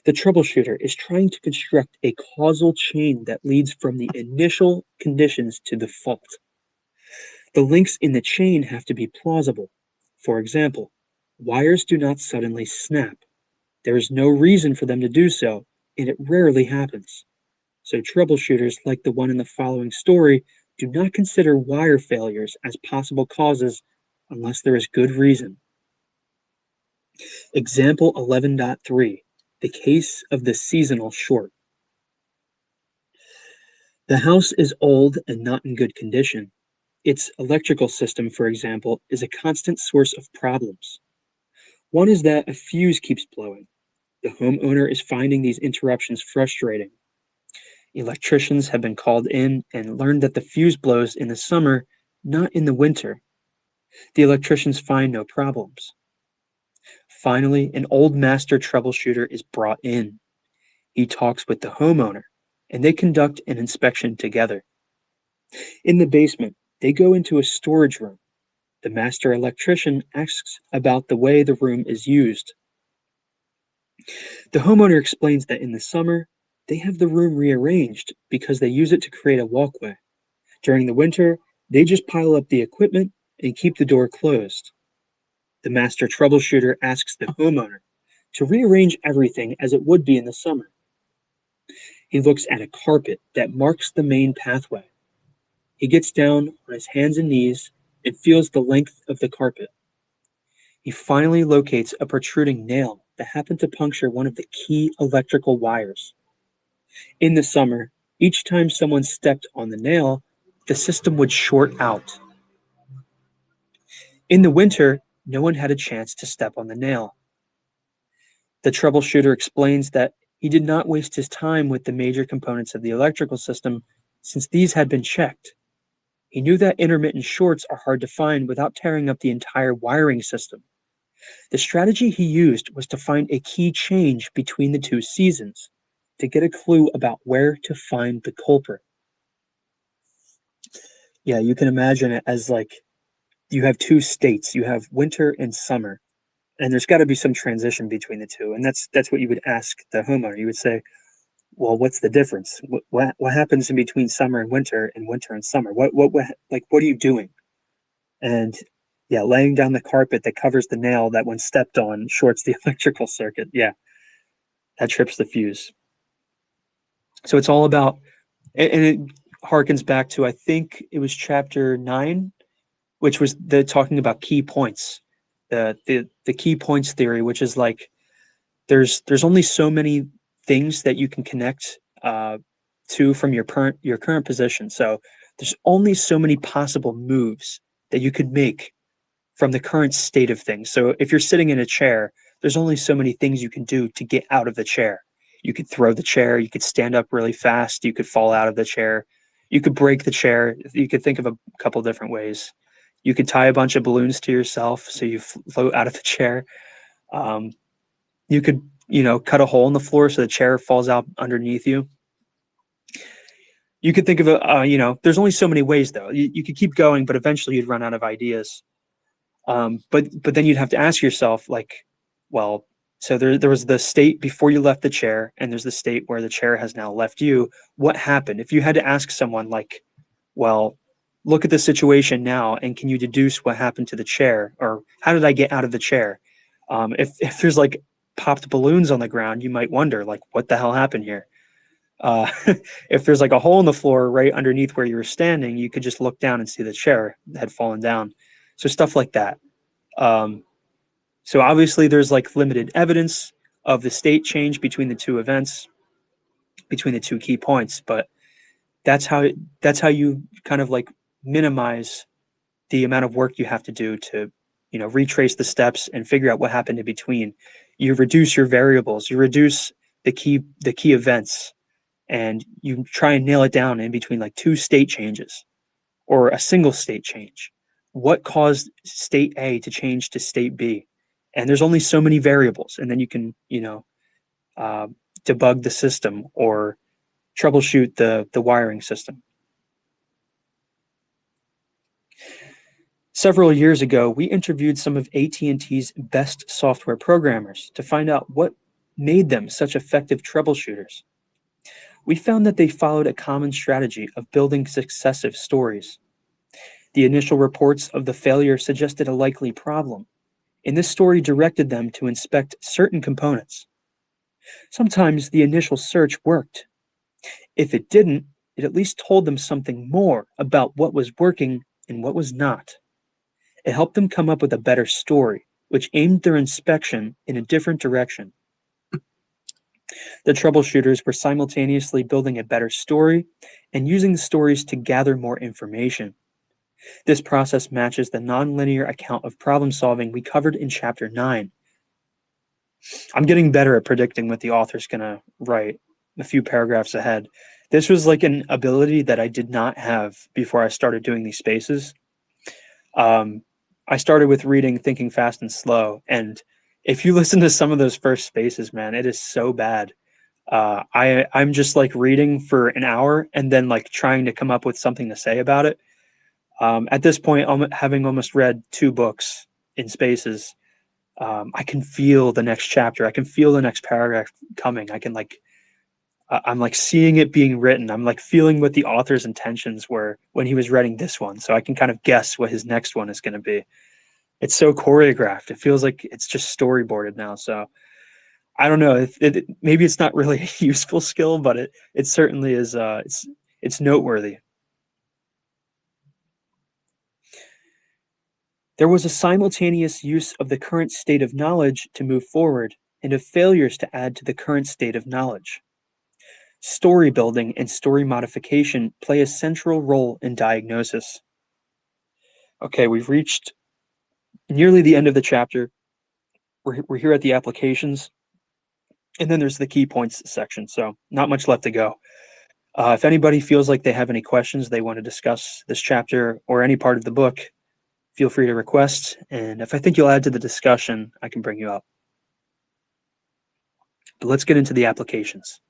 The troubleshooter is trying to construct a causal chain that leads from the initial conditions to the fault. The links in the chain have to be plausible. For example, wires do not suddenly snap. There is no reason for them to do so, and it rarely happens. So troubleshooters like the one in the following story do not consider wire failures as possible causes unless there is good reason. Example 11.3, the case of the seasonal short. The house is old and not in good condition. Its electrical system, for example, is a constant source of problems. One is that a fuse keeps blowing. The homeowner is finding these interruptions frustrating. Electricians have been called in and learned that the fuse blows in the summer, not in the winter. The electricians find no problems. Finally, an old master troubleshooter is brought in. He talks with the homeowner, and they conduct an inspection together. In the basement, they go into a storage room. The master electrician asks about the way the room is used. The homeowner explains that in the summer, they have the room rearranged because they use it to create a walkway. During the winter, they just pile up the equipment and keep the door closed. The master troubleshooter asks the homeowner to rearrange everything as it would be in the summer. He looks at a carpet that marks the main pathway. He gets down on his hands and knees and feels the length of the carpet. He finally locates a protruding nail that happened to puncture one of the key electrical wires. In the summer, each time someone stepped on the nail, the system would short out. In the winter, no one had a chance to step on the nail. The troubleshooter explains that he did not waste his time with the major components of the electrical system since these had been checked. He knew that intermittent shorts are hard to find without tearing up the entire wiring system. The strategy he used was to find a key change between the two seasons to get a clue about where to find the culprit. Yeah, you can imagine it as like you have two states. You have winter and summer, and there's got to be some transition between the two. And that's what you would ask the homeowner. You would say, well, what's the difference? What happens in between summer and summer? What are you doing? And yeah, laying down the carpet that covers the nail that when stepped on shorts the electrical circuit. Yeah, that trips the fuse. So it's all about, and it harkens back to, I think it was chapter 9, which was the talking about key points, the key points theory, which is like there's only so many things that you can connect to from your current position. So there's only so many possible moves that you could make from the current state of things. So if you're sitting in a chair, there's only so many things you can do to get out of the chair. You could throw the chair, you could stand up really fast, you could fall out of the chair, you could break the chair. You could think of a couple different ways. You could tie a bunch of balloons to yourself so you float out of the chair. You could, cut a hole in the floor so the chair falls out underneath you. You could think of there's only so many ways though. You could keep going, but eventually you'd run out of ideas. But then you'd have to ask yourself, like, well, so there was the state before you left the chair, and there's the state where the chair has now left you. What happened? If you had to ask someone, like, well, look at the situation now, and can you deduce what happened to the chair, or how did I get out of the chair? If there's like popped balloons on the ground, you might wonder, like, what the hell happened here? Uh, if there's like a hole in the floor right underneath where you were standing, you could just look down and see the chair had fallen down. So stuff like that. Um, so obviously there's like limited evidence of the state change between the two events, between the two key points, but that's how you kind of like minimize the amount of work you have to do to, retrace the steps and figure out what happened in between. You reduce your variables, you reduce the key events, and you try and nail it down in between like two state changes or a single state change. What caused state A to change to state B? And there's only so many variables, and then you can, uh, debug the system or troubleshoot the wiring system. Several years ago, we interviewed some of AT&T's best software programmers to find out what made them such effective troubleshooters. We found that they followed a common strategy of building successive stories. The initial reports of the failure suggested a likely problem, and this story directed them to inspect certain components. Sometimes the initial search worked. If it didn't, it at least told them something more about what was working and what was not. It helped them come up with a better story, which aimed their inspection in a different direction. The troubleshooters were simultaneously building a better story and using the stories to gather more information. This process matches the nonlinear account of problem solving we covered in Chapter 9. I'm getting better at predicting what the author's going to write a few paragraphs ahead. This was like an ability that I did not have before I started doing these spaces. I started with reading Thinking Fast and Slow, and if you listen to some of those first spaces, man, it is so bad. I'm just like reading for an hour and then like trying to come up with something to say about it. At this point, having almost read 2 books in spaces, I can feel the next chapter. I can feel the next paragraph coming. I'm like seeing it being written. I'm like feeling what the author's intentions were when he was writing this one. So I can kind of guess what his next one is going to be. It's so choreographed. It feels like it's just storyboarded now. So I don't know. Maybe it's not really a useful skill, but it certainly is. It's noteworthy. There was a simultaneous use of the current state of knowledge to move forward and of failures to add to the current state of knowledge. Story building and story modification play a central role in diagnosis. Okay, we've reached nearly the end of the chapter. We're here at the applications, and then there's the key points section, so not much left to go. If anybody feels like they have any questions they want to discuss this chapter or any part of the book, feel free to request, and if I think you'll add to the discussion, I can bring you up. But let's get into the applications.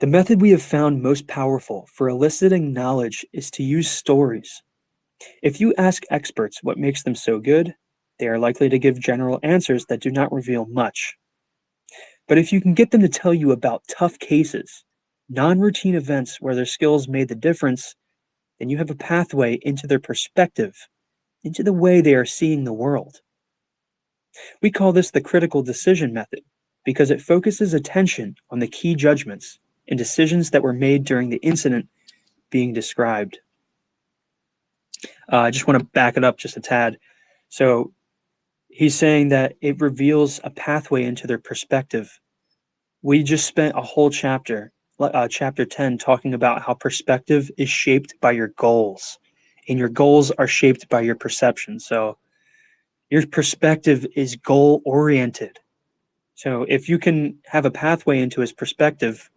The method we have found most powerful for eliciting knowledge is to use stories. If you ask experts what makes them so good, they are likely to give general answers that do not reveal much. But if you can get them to tell you about tough cases, non-routine events where their skills made the difference, then you have a pathway into their perspective, into the way they are seeing the world. We call this the critical decision method because it focuses attention on the key judgments and decisions that were made during the incident being described. I just want to back it up just a tad. So he's saying that it reveals a pathway into their perspective. We just spent a whole chapter, chapter 10, talking about how perspective is shaped by your goals, and your goals are shaped by your perception. So your perspective is goal-oriented. So if you can have a pathway into his perspective,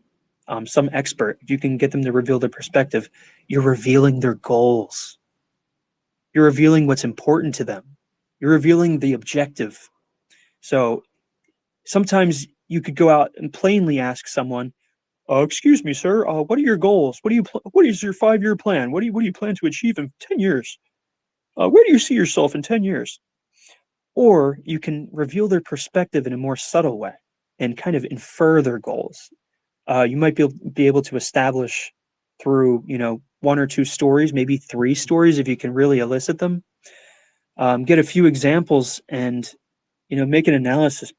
some expert, if you can get them to reveal their perspective, you're revealing their goals. You're revealing what's important to them. You're revealing the objective. So sometimes you could go out and plainly ask someone, Excuse me, sir. What are your goals? What is your 5-year plan? What do you plan to achieve in 10 years? Where do you see yourself in 10 years? Or you can reveal their perspective in a more subtle way and kind of infer their goals. You might be able to establish through, one or two stories, maybe three stories if you can really elicit them. Get a few examples and, make an analysis,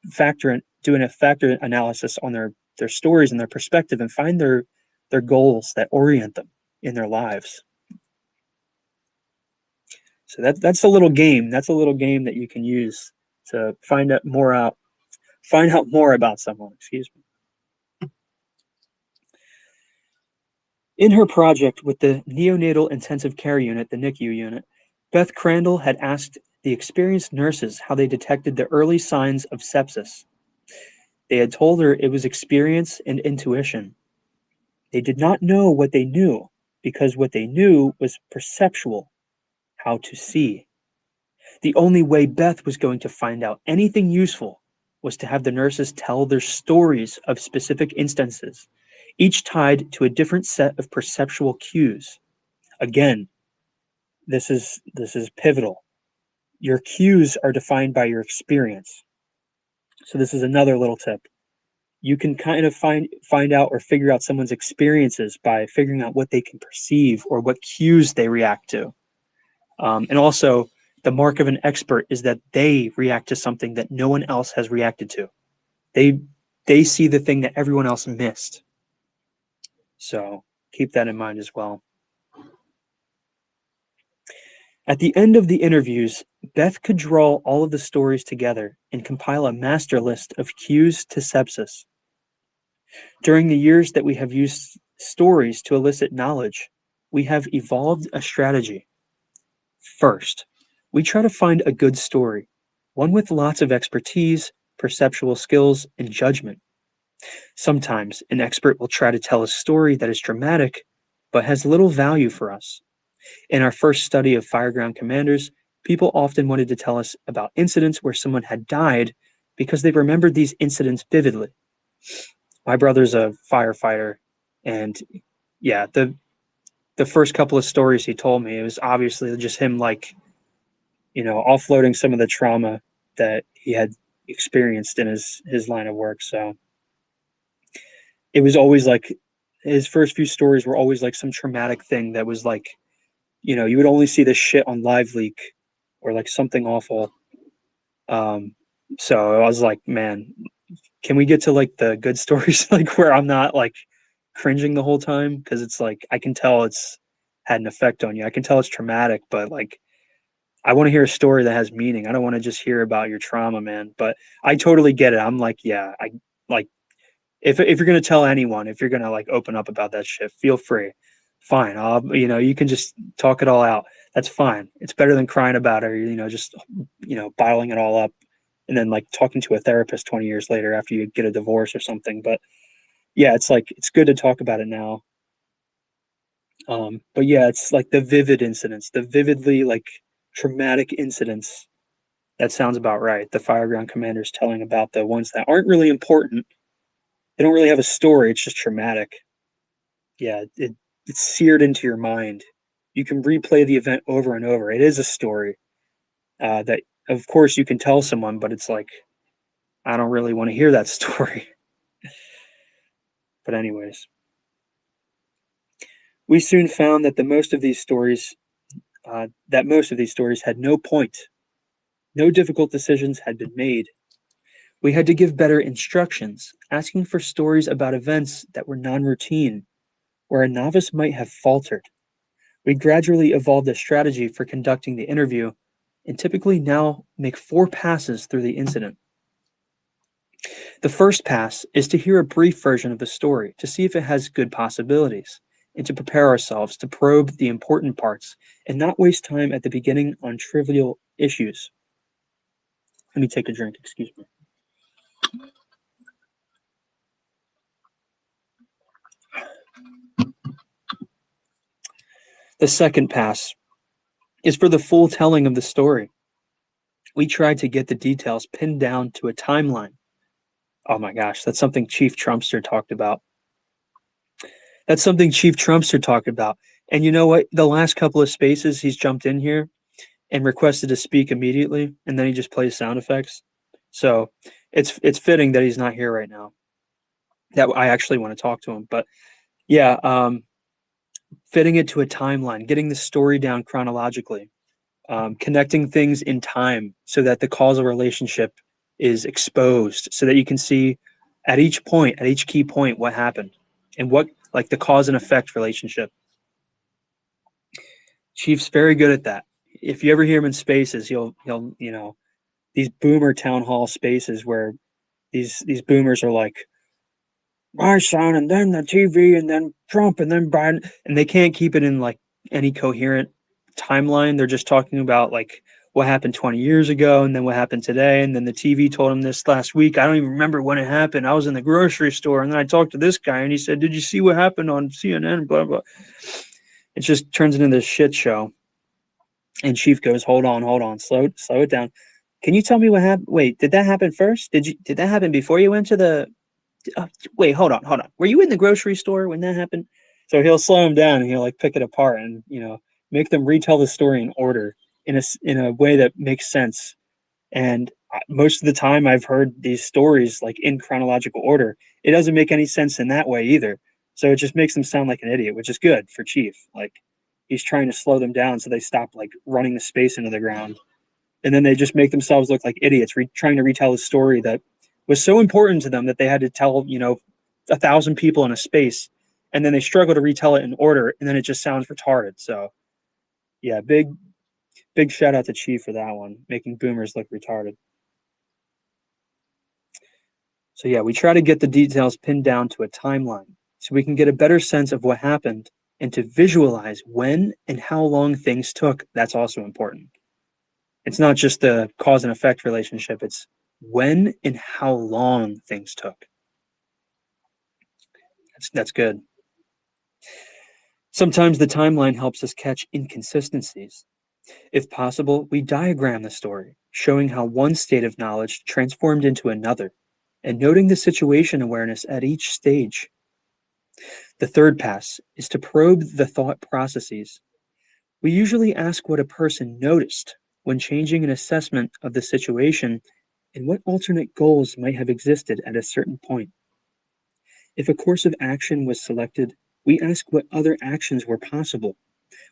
doing a factor analysis on their stories and their perspective and find their goals that orient them in their lives. So that's a little game. That's a little game that you can use to find out more about someone. Excuse me. In her project with the Neonatal Intensive Care Unit, the NICU unit, Beth Crandall had asked the experienced nurses how they detected the early signs of sepsis. They had told her it was experience and intuition. They did not know what they knew, because what they knew was perceptual, how to see. The only way Beth was going to find out anything useful was to have the nurses tell their stories of specific instances, each tied to a different set of perceptual cues. Again, this is pivotal. Your cues are defined by your experience. So this is another little tip. You can kind of find out or figure out someone's experiences by figuring out what they can perceive or what cues they react to. And also, the mark of an expert is that they react to something that no one else has reacted to. They see the thing that everyone else missed. So keep that in mind as well. At the end of the interviews, Beth could draw all of the stories together and compile a master list of cues to sepsis. During the years that we have used stories to elicit knowledge, we have evolved a strategy. First, we try to find a good story, one with lots of expertise, perceptual skills, and judgment. Sometimes an expert will try to tell a story that is dramatic, but has little value for us. In our first study of fireground commanders, people often wanted to tell us about incidents where someone had died because they remembered these incidents vividly. My brother's a firefighter, and yeah, the first couple of stories he told me, it was obviously just him offloading some of the trauma that he had experienced in his line of work. So it was always like his first few stories were always like some traumatic thing that was like, you would only see this shit on Live Leak or like something awful. So I was like, man, can we get to like the good stories, like where I'm not like cringing the whole time? Because it's like I can tell it's had an effect on you. I can tell it's traumatic, but like I want to hear a story that has meaning. I don't want to just hear about your trauma, man. But I totally get it. I'm like, yeah, I like if you're gonna tell anyone, if you're gonna like open up about that shit, feel free. Fine. You can just talk it all out. That's fine. It's better than crying about it or, just, bottling it all up and then like talking to a therapist 20 years later after you get a divorce or something. But yeah, it's like, it's good to talk about it now. But yeah, it's like the vivid incidents, the vividly like traumatic incidents. That sounds about right. The fireground commanders telling about the ones that aren't really important. They don't really have a story. It's just traumatic. Yeah, it's seared into your mind. You can replay the event over and over. It is a story that, of course, you can tell someone, but it's like, I don't really want to hear that story. But anyways, we soon found that most of these stories had no point. No difficult decisions had been made. We had to give better instructions, asking for stories about events that were non-routine, where a novice might have faltered. We gradually evolved a strategy for conducting the interview and typically now make 4 passes through the incident. The first pass is to hear a brief version of the story to see if it has good possibilities and to prepare ourselves to probe the important parts and not waste time at the beginning on trivial issues. Let me take a drink, excuse me. The second pass is for the full telling of the story. We tried to get the details pinned down to a timeline. Oh my gosh, that's something Chief Trumpster talked about. That's something Chief Trumpster talked about. And you know what? The last couple of spaces, he's jumped in here and requested to speak immediately, and then he just plays sound effects. So it's fitting that he's not here right now. That I actually want to talk to him, but yeah, fitting it to a timeline, getting the story down chronologically, connecting things in time so that the causal relationship is exposed, so that you can see at each point, at each key point, what happened and what, like, the cause and effect relationship. Chief's very good at that. If you ever hear him in spaces, he'll these boomer town hall spaces where these boomers are like, my son, and then the TV, and then Trump, and then Biden, and they can't keep it in like any coherent timeline. They're just talking about like what happened 20 years ago, and then what happened today, and then the TV told him this last week. I don't even remember when it happened. I was in the grocery store, and then I talked to this guy, and he said, "Did you see what happened on CNN?" Blah blah. It just turns into this shit show. And Chief goes, hold on, slow it down. Can you tell me what happened? Wait, did that happen first? Did that happen before you went to the? Wait, hold on. Were you in the grocery store when that happened? So he'll slow them down and he'll like pick it apart and make them retell the story in order in a way that makes sense. And most of the time, I've heard these stories like in chronological order. It doesn't make any sense in that way either. So it just makes them sound like an idiot, which is good for Chief. Like he's trying to slow them down so they stop like running the space into the ground. And then they just make themselves look like idiots, trying to retell a story that was so important to them that they had to tell, 1,000 people in a space, and then they struggle to retell it in order, and then it just sounds retarded. So, yeah, big shout out to Chief for that one, making boomers look retarded. So, yeah, we try to get the details pinned down to a timeline so we can get a better sense of what happened and to visualize when and how long things took. That's also important. It's not just the cause and effect relationship, it's when and how long things took. That's good. Sometimes the timeline helps us catch inconsistencies. If possible, we diagram the story, showing how one state of knowledge transformed into another, and noting the situation awareness at each stage. The third pass is to probe the thought processes. We usually ask what a person noticed when changing an assessment of the situation and what alternate goals might have existed at a certain point. If a course of action was selected, we ask what other actions were possible,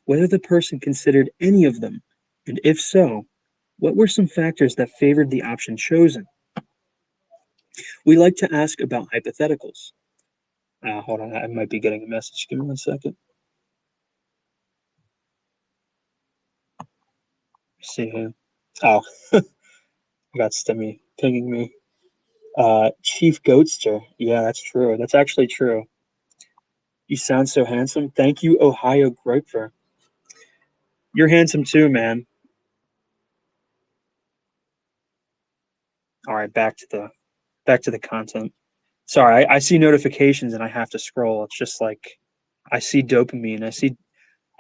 whether the person considered any of them, and if so, what were some factors that favored the option chosen? We like to ask about hypotheticals. Hold on, I might be getting a message. Give me 1 second. See here. Oh, I got Stimmy pinging me. Chief Goatster. Yeah, that's true. That's actually true. You sound so handsome. Thank you, Ohio Groper. You're handsome too, man. All right, back to the content. Sorry, I see notifications and I have to scroll. It's just like I see dopamine. I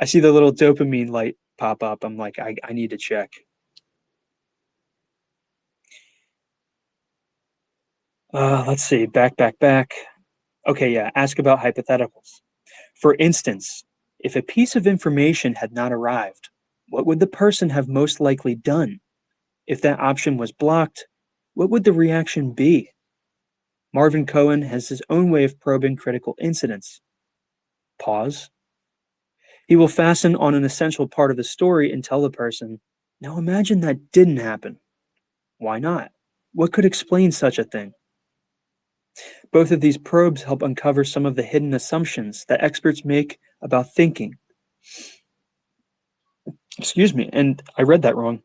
see the little dopamine light pop up. I'm like, I need to check. Let's see. Back. Okay, yeah. Ask about hypotheticals. For instance, if a piece of information had not arrived, what would the person have most likely done? If that option was blocked, what would the reaction be? Marvin Cohen has his own way of probing critical incidents. Pause. He will fasten on an essential part of the story and tell the person, now imagine that didn't happen. Why not? What could explain such a thing? Both of these probes help uncover some of the hidden assumptions that experts make about thinking. Excuse me, and I read that wrong.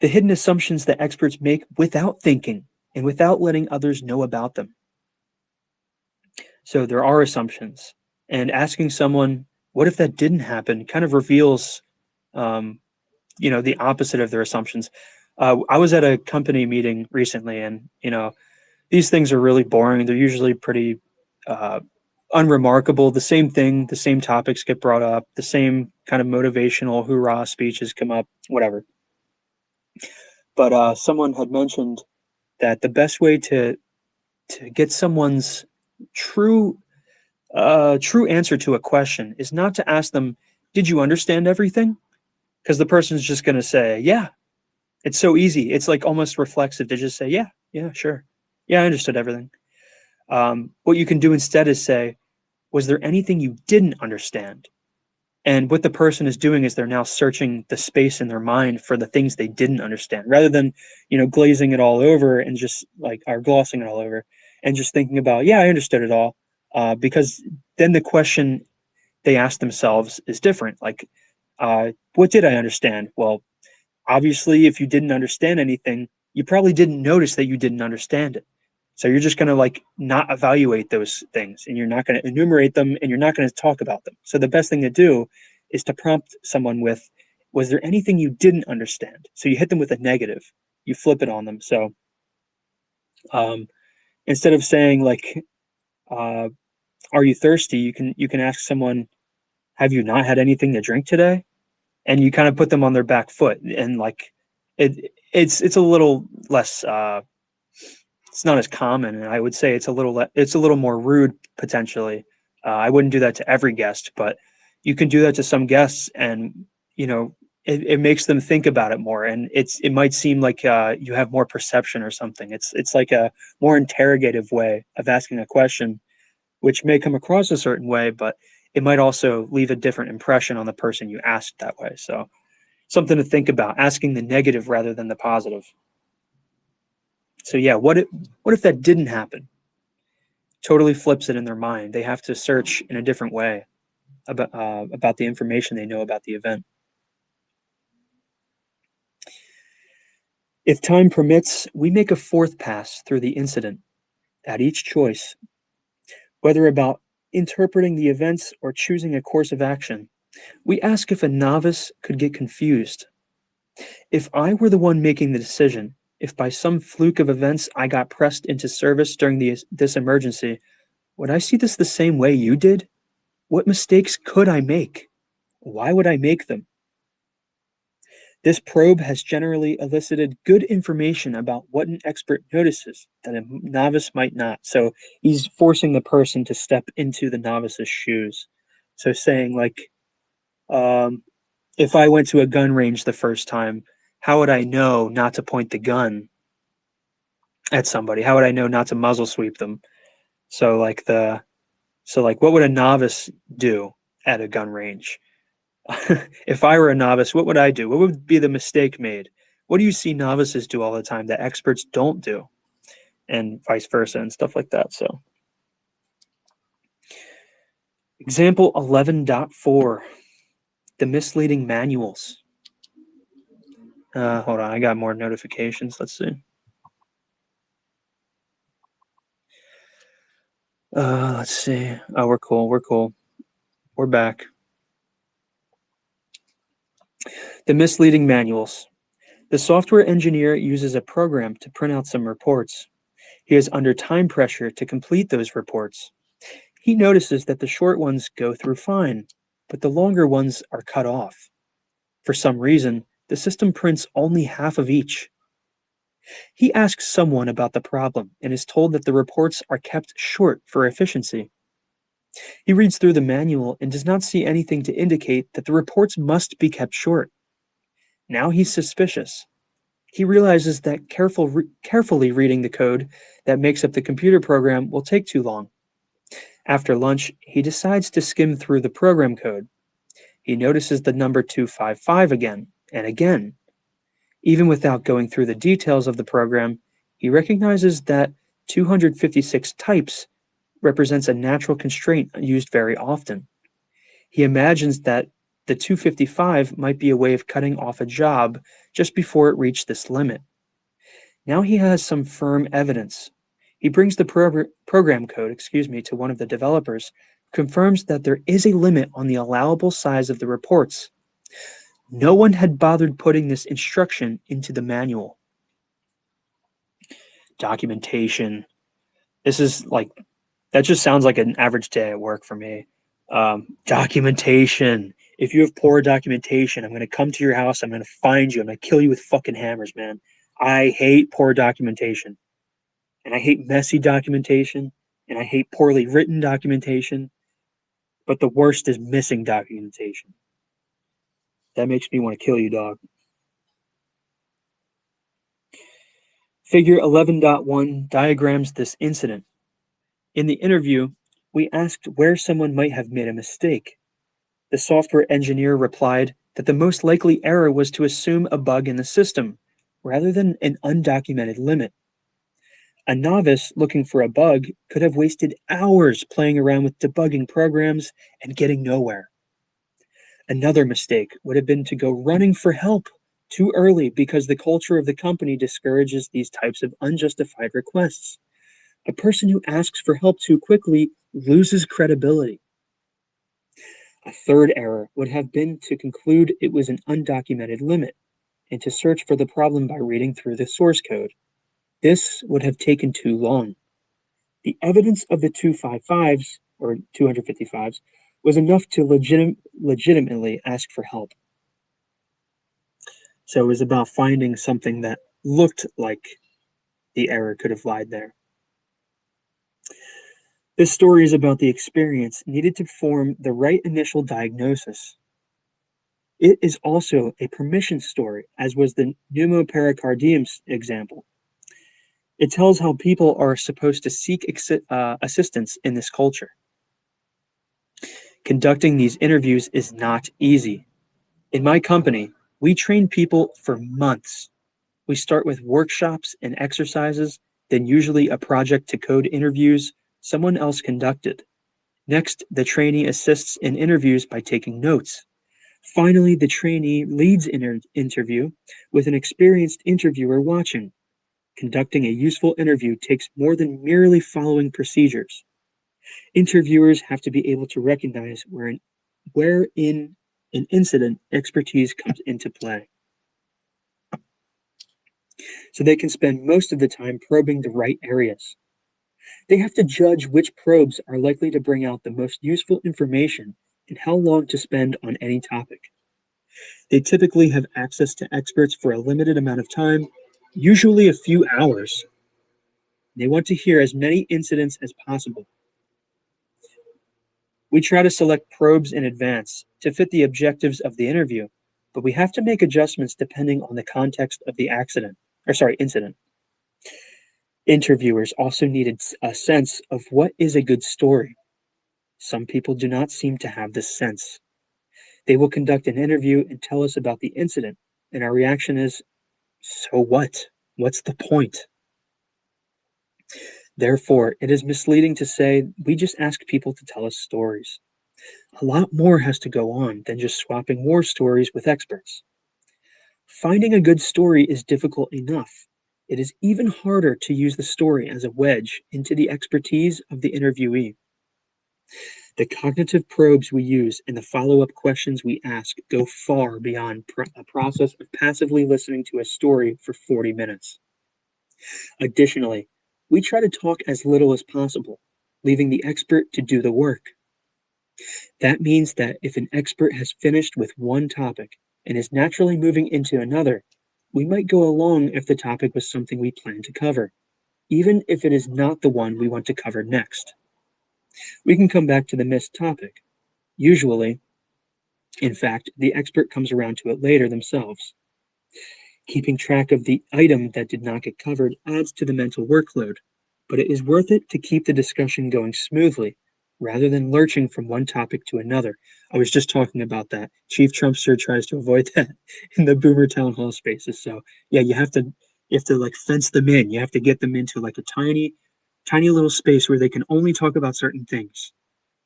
The hidden assumptions that experts make without thinking and without letting others know about them. So there are assumptions, and asking someone, what if that didn't happen, kind of reveals, the opposite of their assumptions. I was at a company meeting recently, and, these things are really boring. They're usually pretty unremarkable. The same thing, the same topics get brought up, the same kind of motivational hoorah speeches come up, whatever. But someone had mentioned that the best way to get someone's true A true answer to a question is not to ask them, "Did you understand everything?" Because the person's just going to say, "Yeah." It's so easy. It's like almost reflexive to just say, "Yeah, yeah, sure. Yeah, I understood everything." What you can do instead is say, "Was there anything you didn't understand?" And what the person is doing is they're now searching the space in their mind for the things they didn't understand, rather than, glazing it all over and just like, or glossing it all over and just thinking about, yeah, I understood it all. Because then the question they ask themselves is different. Like, what did I understand? Well, obviously, if you didn't understand anything, you probably didn't notice that you didn't understand it. So you're just going to like not evaluate those things, and you're not going to enumerate them, and you're not going to talk about them. So the best thing to do is to prompt someone with, was there anything you didn't understand? So you hit them with a negative, you flip it on them. So um, instead of saying like, uh, are you thirsty? You can ask someone, have you not had anything to drink today? And you kind of put them on their back foot, and like it's a little less it's not as common, and I would say it's a little more rude potentially. I wouldn't do that to every guest, but you can do that to some guests, and it makes them think about it more, and it might seem like you have more perception or something. It's like a more interrogative way of asking a question, which may come across a certain way, but it might also leave a different impression on the person you asked that way. So something to think about, asking the negative rather than the positive. So yeah, what if that didn't happen? Totally flips it in their mind. They have to search in a different way about the information they know about the event. If time permits, we make a fourth pass through the incident. At each choice, whether about interpreting the events or choosing a course of action, we ask if a novice could get confused. If I were the one making the decision, if by some fluke of events I got pressed into service during this emergency, would I see this the same way you did? What mistakes could I make? Why would I make them? This probe has generally elicited good information about what an expert notices that a novice might not. So he's forcing the person to step into the novice's shoes. So saying, like, um, if I went to a gun range the first time, how would I know not to point the gun at somebody? How would I know not to muzzle sweep them? So like what would a novice do at a gun range? If I were a novice, what would I do? What would be the mistake made? What do you see novices do all the time that experts don't do? And vice versa and stuff like that. So example 11.4, the misleading manuals. Hold on, I got more notifications. Let's see. Let's see. Oh, we're cool. We're cool. We're back. The misleading manuals. The software engineer uses a program to print out some reports. He is under time pressure to complete those reports. He notices that the short ones go through fine, but the longer ones are cut off. For some reason, the system prints only half of each. He asks someone about the problem and is told that the reports are kept short for efficiency. He reads through the manual and does not see anything to indicate that the reports must be kept short. Now he's suspicious. He realizes that carefully reading the code that makes up the computer program will take too long. After lunch, he decides to skim through the program code. He notices the number 255 again and again. Even without going through the details of the program, he recognizes that 256 types represents a natural constraint used very often. He imagines that the 255 might be a way of cutting off a job just before it reached this limit. Now he has some firm evidence. He brings the program code, to one of the developers, confirms that there is a limit on the allowable size of the reports. No one had bothered putting this instruction into the manual. Documentation. This is like, that just sounds like an average day at work for me. Documentation. If you have poor documentation, I'm going to come to your house. I'm going to find you. I'm going to kill you with fucking hammers, man. I hate poor documentation. And I hate messy documentation. And I hate poorly written documentation. But the worst is missing documentation. That makes me want to kill you, dog. Figure 11.1 diagrams this incident. In the interview, we asked where someone might have made a mistake. The software engineer replied that the most likely error was to assume a bug in the system, rather than an undocumented limit. A novice looking for a bug could have wasted hours playing around with debugging programs and getting nowhere. Another mistake would have been to go running for help too early because the culture of the company discourages these types of unjustified requests. A person who asks for help too quickly loses credibility. A third error would have been to conclude it was an undocumented limit and to search for the problem by reading through the source code. This would have taken too long. The evidence of the 255s, or 255s, was enough to legitimately ask for help. So it was about finding something that looked like the error could have lied there. This story is about the experience needed to form the right initial diagnosis. It is also a permission story, as was the pneumopericardium example. It tells how people are supposed to seek assistance in this culture. Conducting these interviews is not easy. In my company, we train people for months. We start with workshops and exercises, then usually a project to code interviews someone else conducted. Next, the trainee assists in interviews by taking notes. Finally, the trainee leads an interview with an experienced interviewer watching. Conducting a useful interview takes more than merely following procedures. Interviewers have to be able to recognize where in an incident expertise comes into play. So they can spend most of the time probing the right areas. They have to judge which probes are likely to bring out the most useful information and how long to spend on any topic. They typically have access to experts for a limited amount of time, usually a few hours. They want to hear as many incidents as possible. We try to select probes in advance to fit the objectives of the interview, but we have to make adjustments depending on the context of the incident. Interviewers also needed a sense of what is a good story. Some people do not seem to have this sense. They will conduct an interview and tell us about the incident, and our reaction is, so what? What's the point? Therefore, it is misleading to say we just ask people to tell us stories. A lot more has to go on than just swapping war stories with experts. Finding a good story is difficult enough. It is even harder to use the story as a wedge into the expertise of the interviewee. The cognitive probes we use and the follow-up questions we ask go far beyond a process of passively listening to a story for 40 minutes. Additionally, we try to talk as little as possible, leaving the expert to do the work. That means that if an expert has finished with one topic and is naturally moving into another, we might go along if the topic was something we plan to cover, even if it is not the one we want to cover next. We can come back to the missed topic. Usually, in fact, the expert comes around to it later themselves. Keeping track of the item that did not get covered adds to the mental workload, but it is worth it to keep the discussion going smoothly rather than lurching from one topic to another. I was just talking about that. Chief Trumpster tries to avoid that in the Boomer Town Hall spaces. So yeah, you have to like fence them in. You have to get them into like a tiny little space where they can only talk about certain things.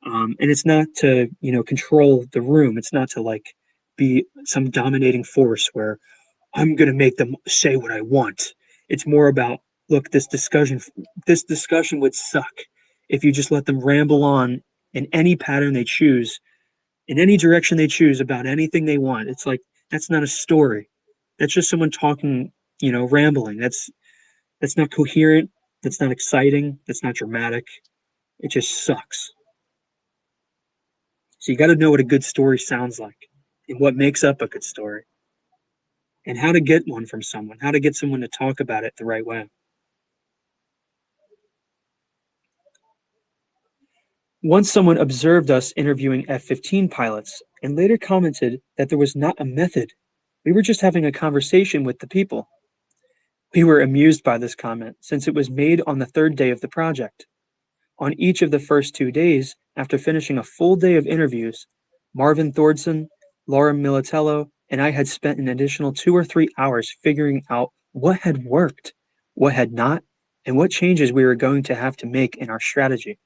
And it's not to, control the room. It's not to like be some dominating force where I'm going to make them say what I want. It's more about, look, this discussion would suck if you just let them ramble on in any pattern they choose, in any direction they choose about anything they want. It's like, that's not a story. That's just someone talking, rambling. That's not coherent. That's not exciting. That's not dramatic. It just sucks. So you got to know what a good story sounds like and what makes up a good story and how to get one from someone, how to get someone to talk about it the right way. Once someone observed us interviewing F-15 pilots and later commented that there was not a method. We were just having a conversation with the people. We were amused by this comment since it was made on the third day of the project. On each of the first 2 days, after finishing a full day of interviews, Marvin Thordson, Laura Militello, and I had spent an additional 2 or 3 hours figuring out what had worked, what had not, and what changes we were going to have to make in our strategy.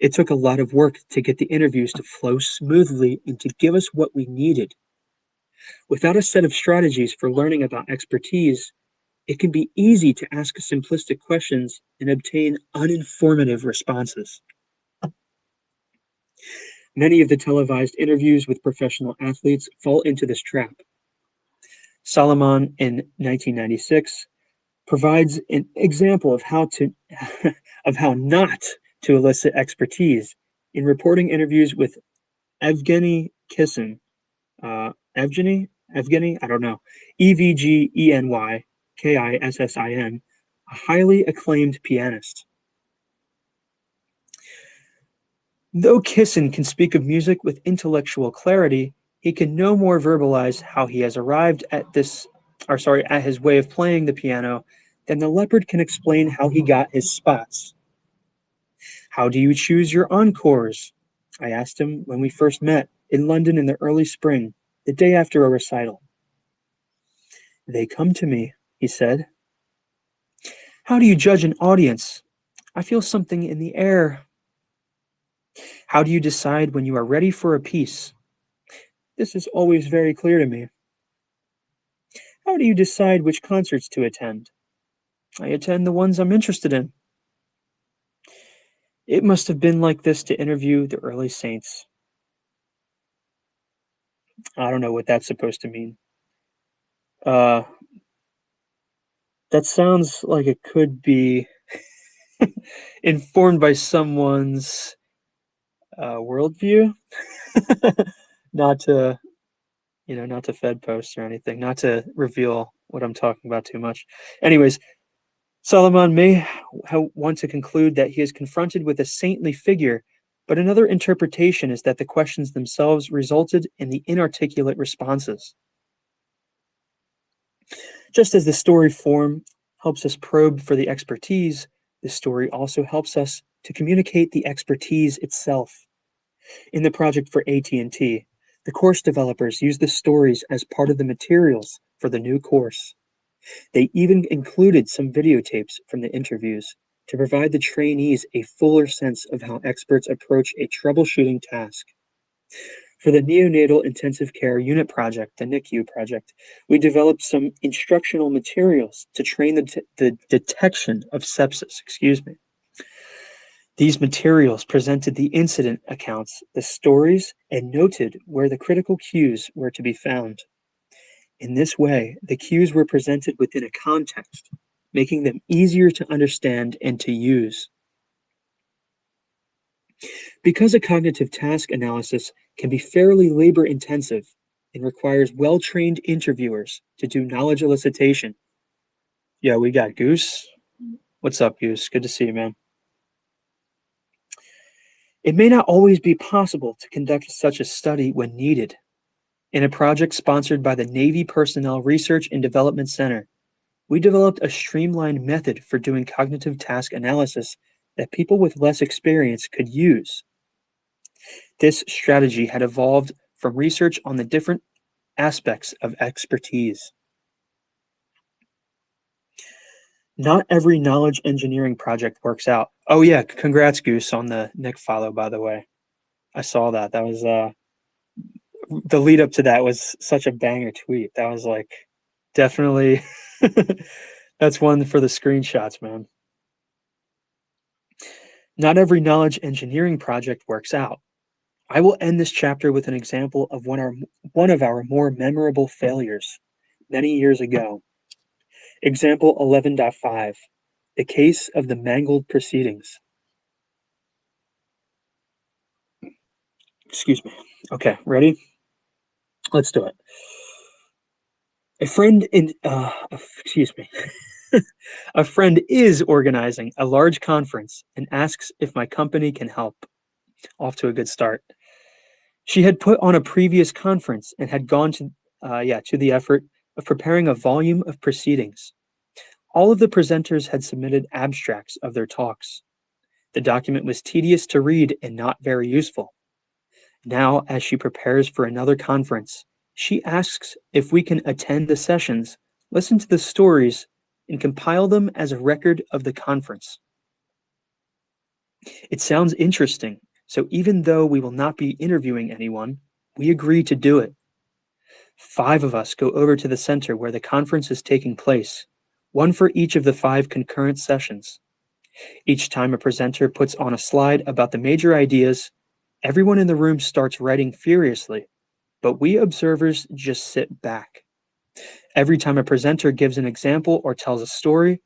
It took a lot of work to get the interviews to flow smoothly and to give us what we needed. Without a set of strategies for learning about expertise, it can be easy to ask simplistic questions and obtain uninformative responses. Many of the televised interviews with professional athletes fall into this trap. Solomon in 1996 provides an example of how not to elicit expertise in reporting interviews with Evgeny Kissin, Evgeny, I don't know, Evgeny Kissin, a highly acclaimed pianist. Though Kissin can speak of music with intellectual clarity, he can no more verbalize how he has arrived at his way of playing the piano than the leopard can explain how he got his spots. How do you choose your encores? I asked him when we first met in London in the early spring, the day after a recital. They come to me, he said. How do you judge an audience? I feel something in the air. How do you decide when you are ready for a piece? This is always very clear to me. How do you decide which concerts to attend? I attend the ones I'm interested in. It must have been like this to interview the early saints. I don't know what that's supposed to mean. That sounds like it could be informed by someone's worldview. Not to Fed posts or anything, not to reveal what I'm talking about too much. Anyways, Solomon may want to conclude that he is confronted with a saintly figure, but another interpretation is that the questions themselves resulted in the inarticulate responses. Just as the story form helps us probe for the expertise, the story also helps us to communicate the expertise itself. In the project for AT&T, the course developers used the stories as part of the materials for the new course. They even included some videotapes from the interviews to provide the trainees a fuller sense of how experts approach a troubleshooting task. For the Neonatal Intensive Care Unit project, the NICU project, we developed some instructional materials to train the detection of sepsis. These materials presented the incident accounts, the stories, and noted where the critical cues were to be found. In this way, the cues were presented within a context, making them easier to understand and to use. Because a cognitive task analysis can be fairly labor-intensive and requires well-trained interviewers to do knowledge elicitation. Yeah, we got Goose. What's up, Goose? Good to see you, man. It may not always be possible to conduct such a study when needed. In a project sponsored by the Navy Personnel Research and Development Center, we developed a streamlined method for doing cognitive task analysis that people with less experience could use. This strategy had evolved from research on the different aspects of expertise. Not every knowledge engineering project works out. Oh yeah, congrats, Goose, on the Nick follow, by the way. I saw that. That was the lead up to that was such a banger tweet. That was like definitely that's one for the screenshots, man. Not every knowledge engineering project works out. I will end this chapter with an example of one of our more memorable failures many years ago. Example 11.5, the case of the mangled proceedings. Excuse me. Okay, ready? Let's do it. A friend a friend is organizing a large conference and asks if my company can help. Off to a good start. She had put on a previous conference and had gone to the effort of preparing a volume of proceedings. All of the presenters had submitted abstracts of their talks. The document was tedious to read and not very useful. Now, as she prepares for another conference, she asks if we can attend the sessions, listen to the stories, and compile them as a record of the conference. It sounds interesting, so even though we will not be interviewing anyone, we agree to do it. 5 of us go over to the center where the conference is taking place, one for each of the 5 concurrent sessions. Each time a presenter puts on a slide about the major ideas, everyone in the room starts writing furiously, but we observers just sit back. Every time a presenter gives an example or tells a story,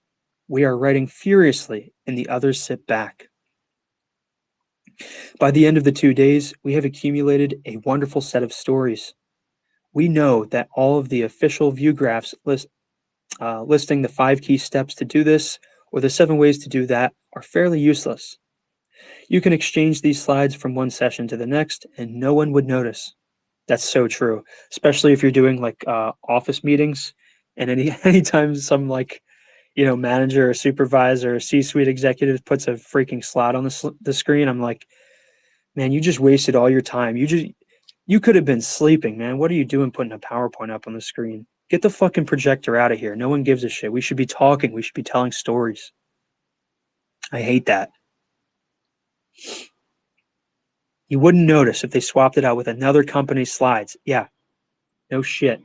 we are writing furiously and the others sit back. By the end of the 2 days, we have accumulated a wonderful set of stories. We know that all of the official view graphs listing the 5 key steps to do this or the 7 ways to do that are fairly useless. You can exchange these slides from one session to the next and no one would notice. That's so true, especially if you're doing like office meetings and anytime some manager or supervisor or C-suite executive puts a freaking slide on the screen, I'm like, man, you just wasted all your time. You could have been sleeping, man. What are you doing putting a PowerPoint up on the screen? Get the fucking projector out of here. No one gives a shit. We should be talking. We should be telling stories. I hate that. You wouldn't notice if they swapped it out with another company's slides. Yeah, no shit.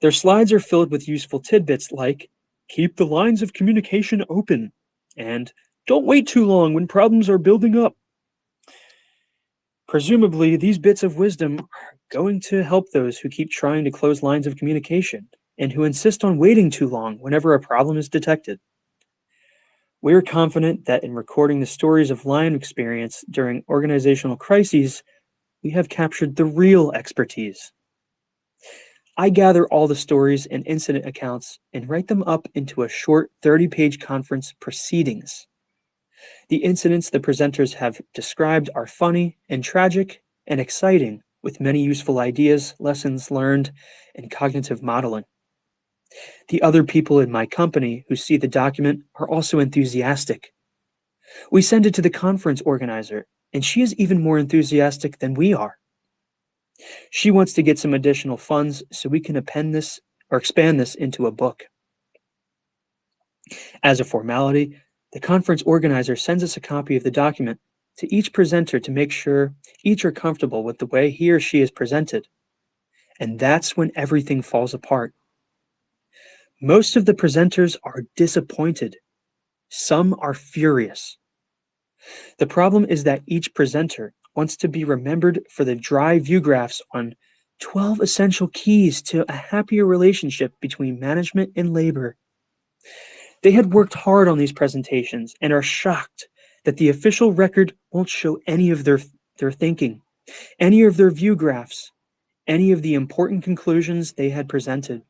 Their slides are filled with useful tidbits like, keep the lines of communication open, and don't wait too long when problems are building up. Presumably, these bits of wisdom are going to help those who keep trying to close lines of communication and who insist on waiting too long whenever a problem is detected. We are confident that in recording the stories of line experience during organizational crises, we have captured the real expertise. I gather all the stories and incident accounts and write them up into a short 30-page conference proceedings. The incidents the presenters have described are funny and tragic and exciting, with many useful ideas, lessons learned, and cognitive modeling. The other people in my company who see the document are also enthusiastic. We send it to the conference organizer, and she is even more enthusiastic than we are. She wants to get some additional funds so we can expand this into a book. As a formality, the conference organizer sends us a copy of the document to each presenter to make sure each are comfortable with the way he or she is presented. And that's when everything falls apart. Most of the presenters are disappointed. Some are furious. The problem is that each presenter wants to be remembered for the dry view graphs on 12 essential keys to a happier relationship between management and labor. They had worked hard on these presentations and are shocked that the official record won't show any of their thinking, any of their view graphs, any of the important conclusions they had presented.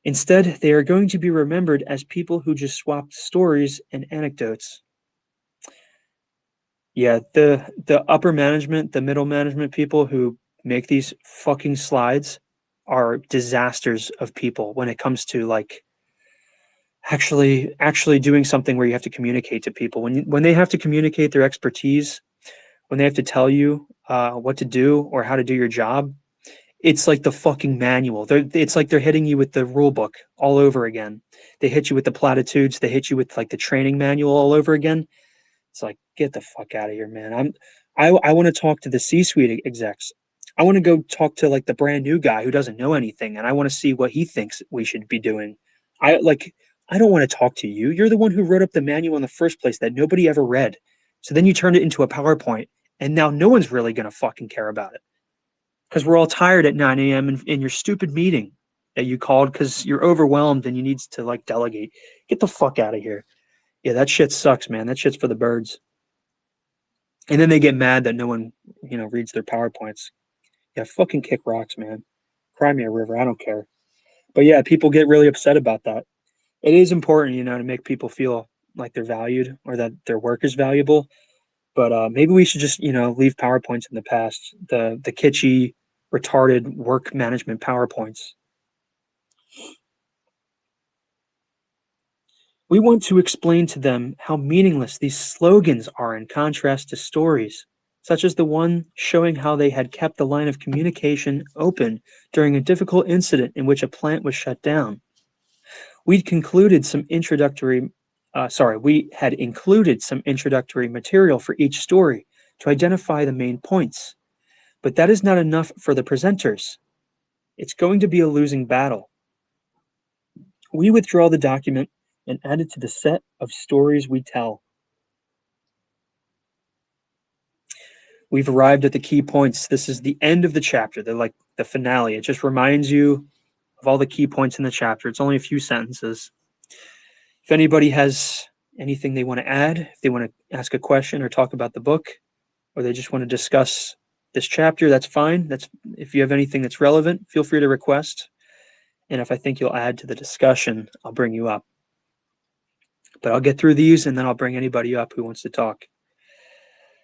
Instead, they are going to be remembered as people who just swapped stories and anecdotes. Yeah, the upper management, the middle management people who make these fucking slides are disasters of people when it comes to like actually doing something where you have to communicate to people. When they have to communicate their expertise, when they have to tell you what to do or how to do your job, it's like the fucking manual. It's like they're hitting you with the rule book all over again. They hit you with the platitudes. They hit you with like the training manual all over again. It's like, get the fuck out of here, man. I want to talk to the C-suite execs. I want to go talk to like the brand new guy who doesn't know anything, and I want to see what he thinks we should be doing. I don't want to talk to you. You're the one who wrote up the manual in the first place that nobody ever read. So then you turned it into a PowerPoint, and now no one's really gonna fucking care about it. Because we're all tired at 9 a.m. in your stupid meeting that you called because you're overwhelmed and you need to like delegate. Get the fuck out of here. Yeah, that shit sucks, man. That shit's for the birds. And then they get mad that no one, reads their PowerPoints. Yeah, fucking kick rocks, man. Cry me a river. I don't care. But yeah, people get really upset about that. It is important, to make people feel like they're valued or that their work is valuable. But maybe we should just, leave PowerPoints in the past, the kitschy, retarded work management PowerPoints. We want to explain to them how meaningless these slogans are in contrast to stories, such as the one showing how they had kept the line of communication open during a difficult incident in which a plant was shut down. We'd concluded some introductory, we had included some introductory material for each story to identify the main points. But that is not enough for the presenters. It's going to be a losing battle. We withdraw the document and add it to the set of stories we tell. We've arrived at the key points. This is the end of the chapter. They're like the finale. It just reminds you of all the key points in the chapter. It's only a few sentences. If anybody has anything they want to add, if they want to ask a question or talk about the book, or they just want to discuss this chapter, that's fine. If you have anything that's relevant, feel free to request. And if I think you'll add to the discussion, I'll bring you up. But I'll get through these and then I'll bring anybody up who wants to talk.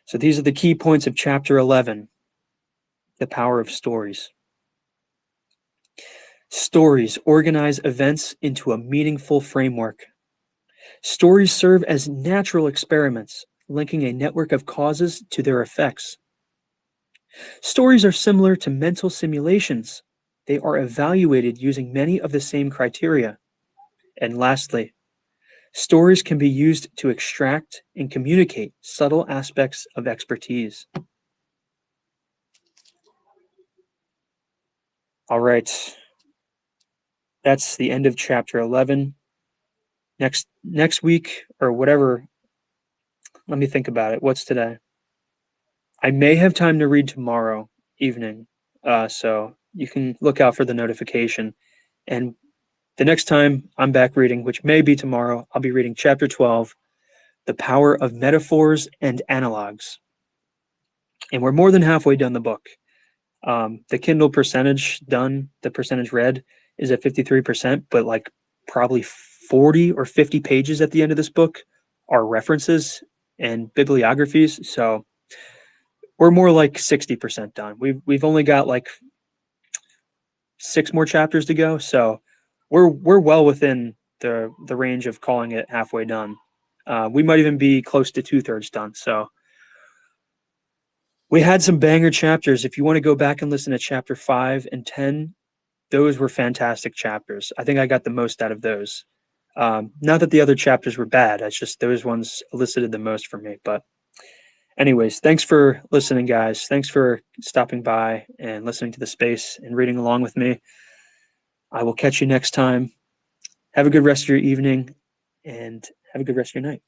So these are the key points of chapter 11, the power of stories. Stories organize events into a meaningful framework. Stories serve as natural experiments, linking a network of causes to their effects. Stories are similar to mental simulations. They are evaluated using many of the same criteria. And lastly, stories can be used to extract and communicate subtle aspects of expertise. All right. That's the end of chapter 11. Next week or whatever, let me think about it. What's today? I may have time to read tomorrow evening, so you can look out for the notification. And the next time I'm back reading, which may be tomorrow, I'll be reading chapter 12, The Power of Metaphors and Analogs. And we're more than halfway done the book. The Kindle percentage done, the percentage read, is at 53%, but like probably 40 or 50 pages at the end of this book are references and bibliographies. So we're more like 60% done. We've only got like 6 more chapters to go, so we're well within the range of calling it halfway done. We might even be close to 2/3 done. So we had some banger chapters. If you want to go back and listen to chapter 5 and 10, those were fantastic chapters. I think I got the most out of those. Not that the other chapters were bad. It's just those ones elicited the most from me. But anyways, thanks for listening, guys. Thanks for stopping by and listening to the space and reading along with me. I will catch you next time. Have a good rest of your evening and have a good rest of your night.